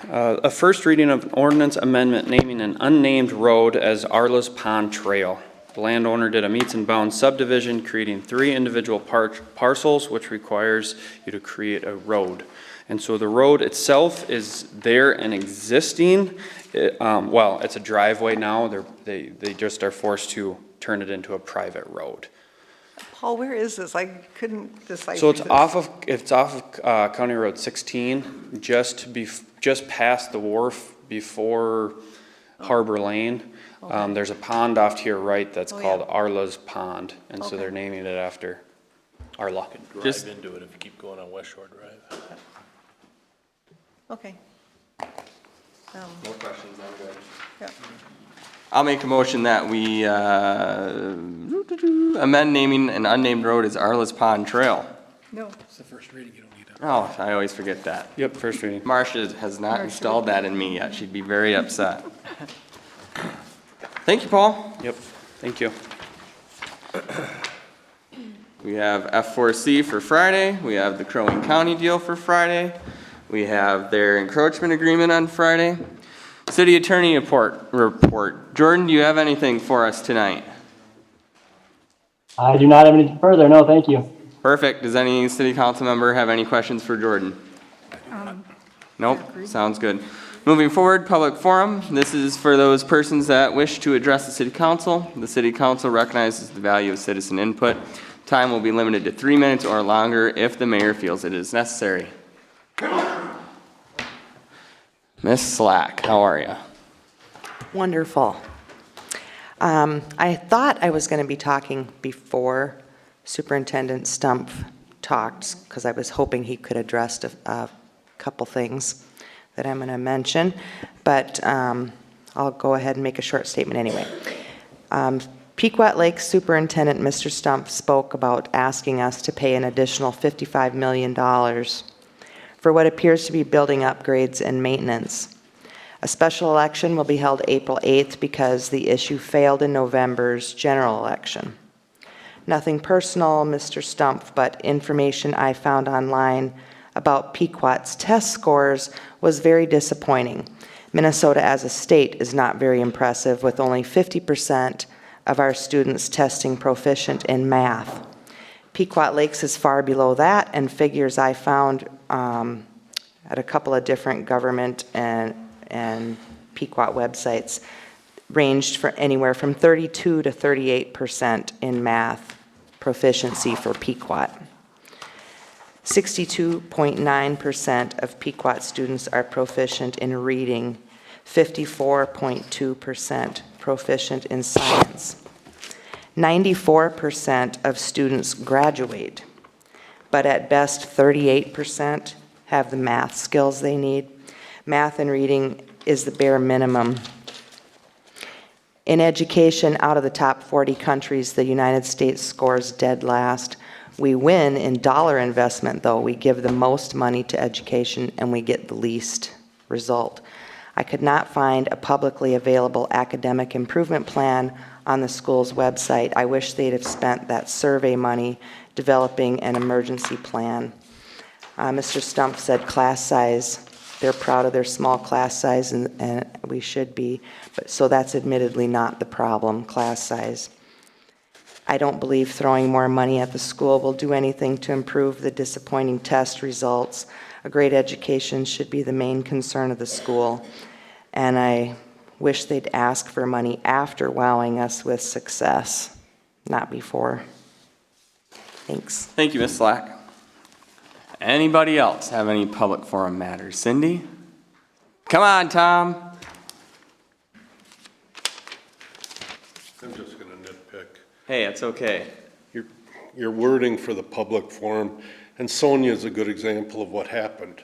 A first reading of an ordinance amendment naming an unnamed road as Arla's Pond Trail. The landowner did a meets and bounds subdivision, creating 3 individual parcels, which requires you to create a road. And so the road itself is there and existing. Well, it's a driveway now. They just are forced to turn it into a private road. Paul, where is this? I couldn't decipher. So it's this. off of County Road 16, just past the wharf before Harbor Lane. There's a pond off to your right that's called Arla's Pond, and so they're naming it after Arla. Drive into it if you keep going on West Shore Drive. Okay. No questions, I'm good. Yeah. I'll make a motion that we amend naming an unnamed road as Arla's Pond Trail. No. It's the first reading, you don't need it. Oh, I always forget that. Yep, first reading. Marcia has not installed that in me yet. She'd be very upset. Thank you, Paul. Yep, thank you. We have F4C for Friday. We have the Crow Wing County deal for Friday. We have their encroachment agreement on Friday. City Attorney report. Jordan, do you have anything for us tonight? I do not have anything further. No, thank you. Perfect. Does any city council member have any questions for Jordan? Nope. Sounds good. Moving forward, public forum. This is for those persons that wish to address the city council. The city council recognizes the value of citizen input. Time will be limited to 3 minutes or longer if the mayor feels it is necessary. Miss Slack, how are you? Wonderful. I thought I was going to be talking before Superintendent Stumpf talked, because I was hoping he could address a couple things that I'm going to mention, but I'll go ahead and make a short statement anyway. Pequot Lake Superintendent Mr. Stumpf spoke about asking us to pay an additional $55 million for what appears to be building upgrades and maintenance. A special election will be held April 8th because the issue failed in November's general election. Nothing personal, Mr. Stumpf, but information I found online about Pequot's test scores was very disappointing. Minnesota as a state is not very impressive, with only 50% of our students testing proficient in math. Pequot Lakes is far below that, and figures I found at a couple of different government and Pequot websites ranged for anywhere from 32 to 38% in math proficiency for Pequot. 62.9% of Pequot students are proficient in reading, 54.2% proficient in science. 94% of students graduate, but at best 38% have the math skills they need. Math and reading is the bare minimum. In education, out of the top 40 countries, the United States scores dead last. We win in dollar investment, though. We give the most money to education and we get the least result. I could not find a publicly available academic improvement plan on the school's website. I wish they'd have spent that survey money developing an emergency plan. Mr. Stump said class size. They're proud of their small class size, and we should be. But so that's admittedly not the problem, class size. I don't believe throwing more money at the school will do anything to improve the disappointing test results. A great education should be the main concern of the school, and I wish they'd ask for money after wowing us with success, not before. Thanks. Thank you, Ms. Slack. Anybody else have any public forum matters? Cindy? Come on, Tom. I'm just going to nitpick. Hey, it's okay. Your wording for the public forum, and Sonia is a good example of what happened.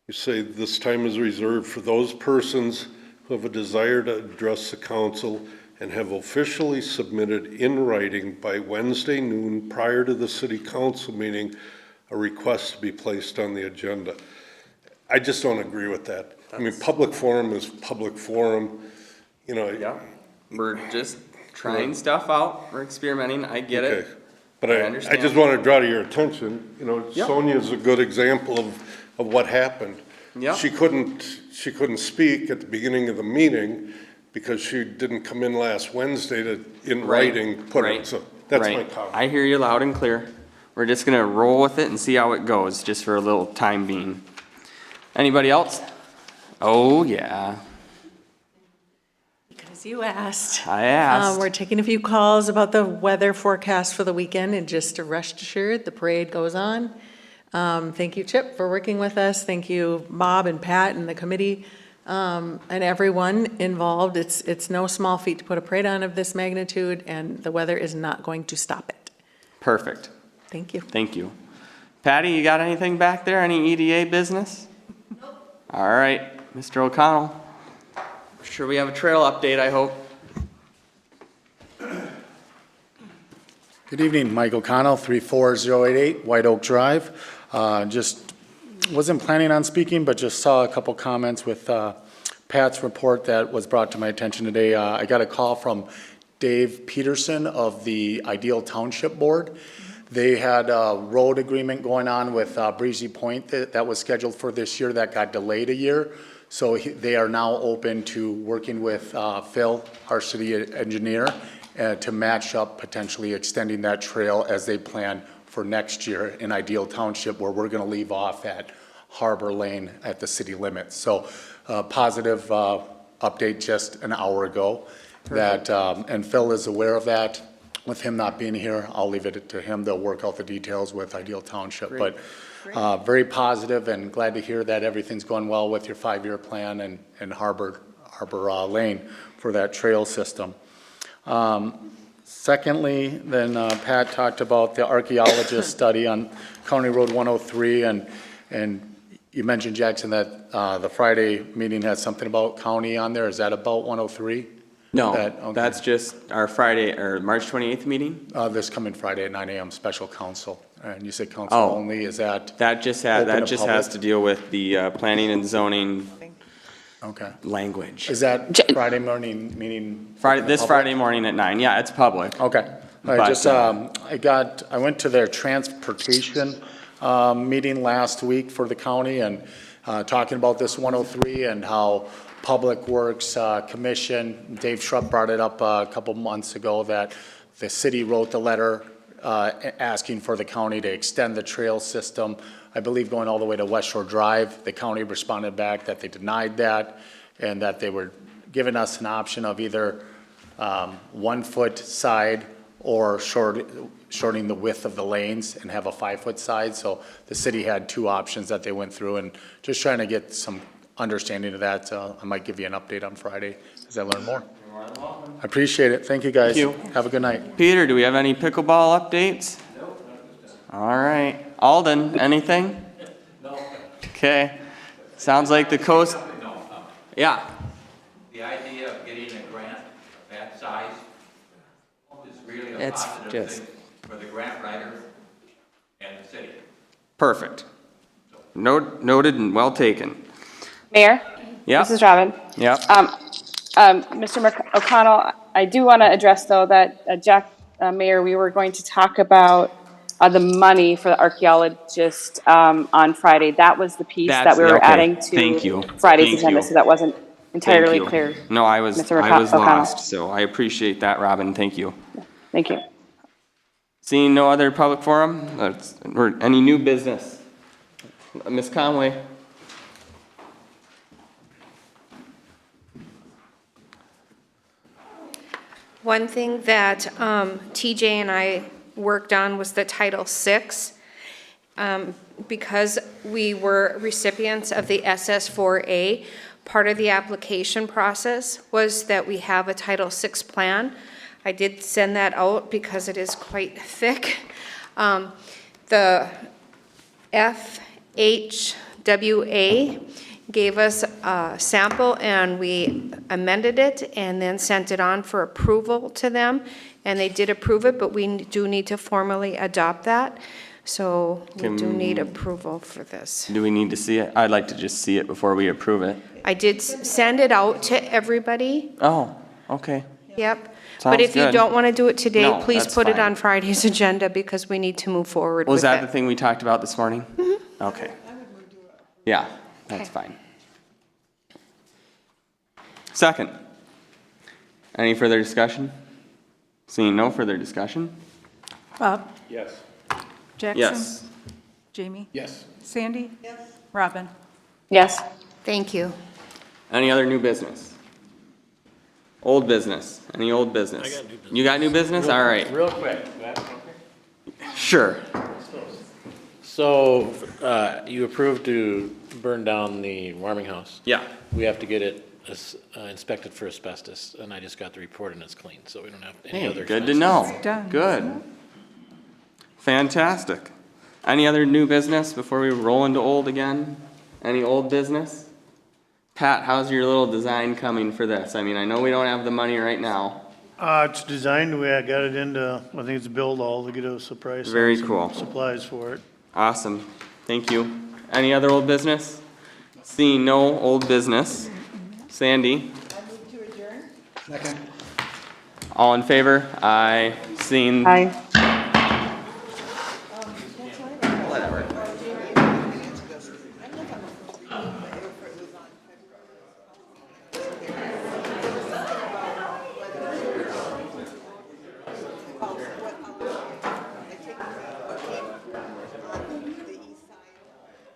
You say this time is reserved for those persons who have a desire to address the council and have officially submitted in writing by Wednesday noon prior to the city council meeting a request to be placed on the agenda. I just don't agree with that. I mean, public forum is public forum, you know. Yeah, we're just trying stuff out, we're experimenting, I get it. But I just want to draw to your attention, you know, Yep. Sonia's a good example of what happened. Yep. She couldn't speak at the beginning of the meeting because she didn't come in last Wednesday to, in writing, put it, so that's my comment. I hear you loud and clear. We're just gonna roll with it and see how it goes, just for a little time being. Anybody else? Oh, yeah. Because you asked. I asked. We're taking a few calls about the weather forecast for the weekend, and just to rest assured, the parade goes on. Thank you, Chip, for working with us. Thank you, Bob and Pat and the committee, and everyone involved. It's no small feat to put a parade on of this magnitude, and the weather is not going to stop it. Perfect. Thank you. Thank you. Patty, you got anything back there? Any EDA business? Nope. All right, Mr. O'Connell. Sure we have a trail update, I hope. Good evening, Mike O'Connell, 34088 White Oak Drive. Just wasn't planning on speaking, but just saw a couple comments with Pat's report that was brought to my attention today. I got a call from Dave Peterson of the Ideal Township Board. They had a road agreement going on with Breezy Point that was scheduled for this year that got delayed a year. So they are now open to working with Phil, our city engineer, to match up potentially extending that trail as they plan for next year in Ideal Township, where we're going to leave off at Harbor Lane at the city limits. So positive update just an hour ago. That and Phil is aware of that. With him not being here, I'll leave it to him. They'll work out the details with Ideal Township. Great. But very positive and glad to hear that everything's going well with your 5-year plan and Harbor Lane for that trail system. Secondly, then Pat talked about the archaeologist study on County Road 103, and you mentioned, Jackson, that the Friday meeting has something about county on there. Is that about 103? No, Okay. that's just our Friday, or March 28th meeting? This coming Friday at 9 a.m. special council. And you said council Oh. only, is that? That just open has public? to deal with the planning and zoning Okay. language. Is that Friday morning meeting? Friday, open to this public? Friday morning at 9, yeah, it's public. Okay. But, I just, I went to their transportation meeting last week for the county, and talking about this 103 and how Public Works Commission, Dave Schrupp brought it up a couple months ago, that the city wrote the letter asking for the county to extend the trail system, I believe going all the way to West Shore Drive. The county responded back that they denied that and that they were giving us an option of either 1 foot side or shortening the width of the lanes and have a 5 foot side. So the city had 2 options that they went through, and just trying to get some understanding of that. I might give you an update on Friday as I learn more. I appreciate it. Thank you, guys. Thank you. Have a good night. Peter, do we have any pickleball updates? All right. Alden, anything? No. Okay. Sounds like the coast. Yeah. The idea of getting a grant of that size is really a It's positive just- thing for the grant writer and the city. Perfect. Noted and well taken. Mayor? Yep. This is Robin. Yep. Mr. O'Connell, I do want to address, though, that Jack, Mayor, we were going to talk about the money for the archaeologist on Friday. That was the piece that we were okay. adding to Thank you. Friday's Thank agenda, you. so that wasn't entirely Thank you. clear. No, I was Mr. O'Connell. lost, so I appreciate that, Robin. Thank you. Thank you. Seeing no other public forum, or any new business? Ms. Conway? One thing that TJ and I worked on was the Title VI. Because we were recipients of the SS4A, part of the application process was that we have a Title VI plan. I did send that out because it is quite thick. The FHWA gave us a sample and we amended it and then sent it on for approval to them. And they did approve it, but we do need to formally adopt that. So we do need approval for this. Do we need to see it? I'd like to just see it before we approve it. I did send it out to everybody. Oh, okay. Yep. But Sounds if you good. don't want to do it today, No, please that's put it fine. on Friday's agenda because we need to move forward with Was that the it. thing we talked about this morning? Mm-hmm. Okay. Yeah, that's Okay. fine. Second. Any further discussion? Seeing no further discussion? Bob? Yes. Jackson? Yes. Jamie? Yes. Sandy? Yes. Robin? Yes. Thank you. Any other new business? Old business? Any old business? I got new business. You got new business? All right. Real quick. Sure. So, you approved to burn down the warming house. Yeah. We have to get it inspected for asbestos, and I just got the report and it's clean, so we don't have any Hey, other. good to expenses. know. Done. Good. Fantastic. Any other new business before we roll into old again? Any old business? Pat, how's your little design coming for this? I mean, I know we don't have the money right now. It's designed, I got it into, I think it's build all to get us a price. on Very some cool. Supplies for it. Awesome. Thank you. Any other old business? Seeing no old business. Sandy? Second. All in favor? Aye. Seeing? Aye. Whatever.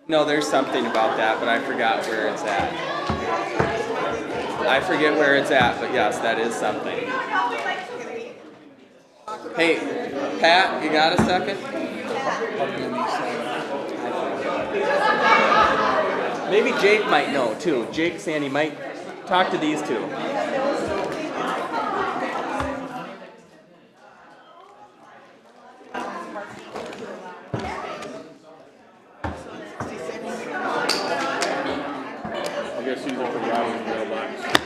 No, there's something about that, but I forgot where it's at. I forget where it's at, but yes, that is something. Hey, Pat, you got a second? Maybe Jake might know too. Jake, Sandy might talk to these two. I guess these are for Robin's mailbox.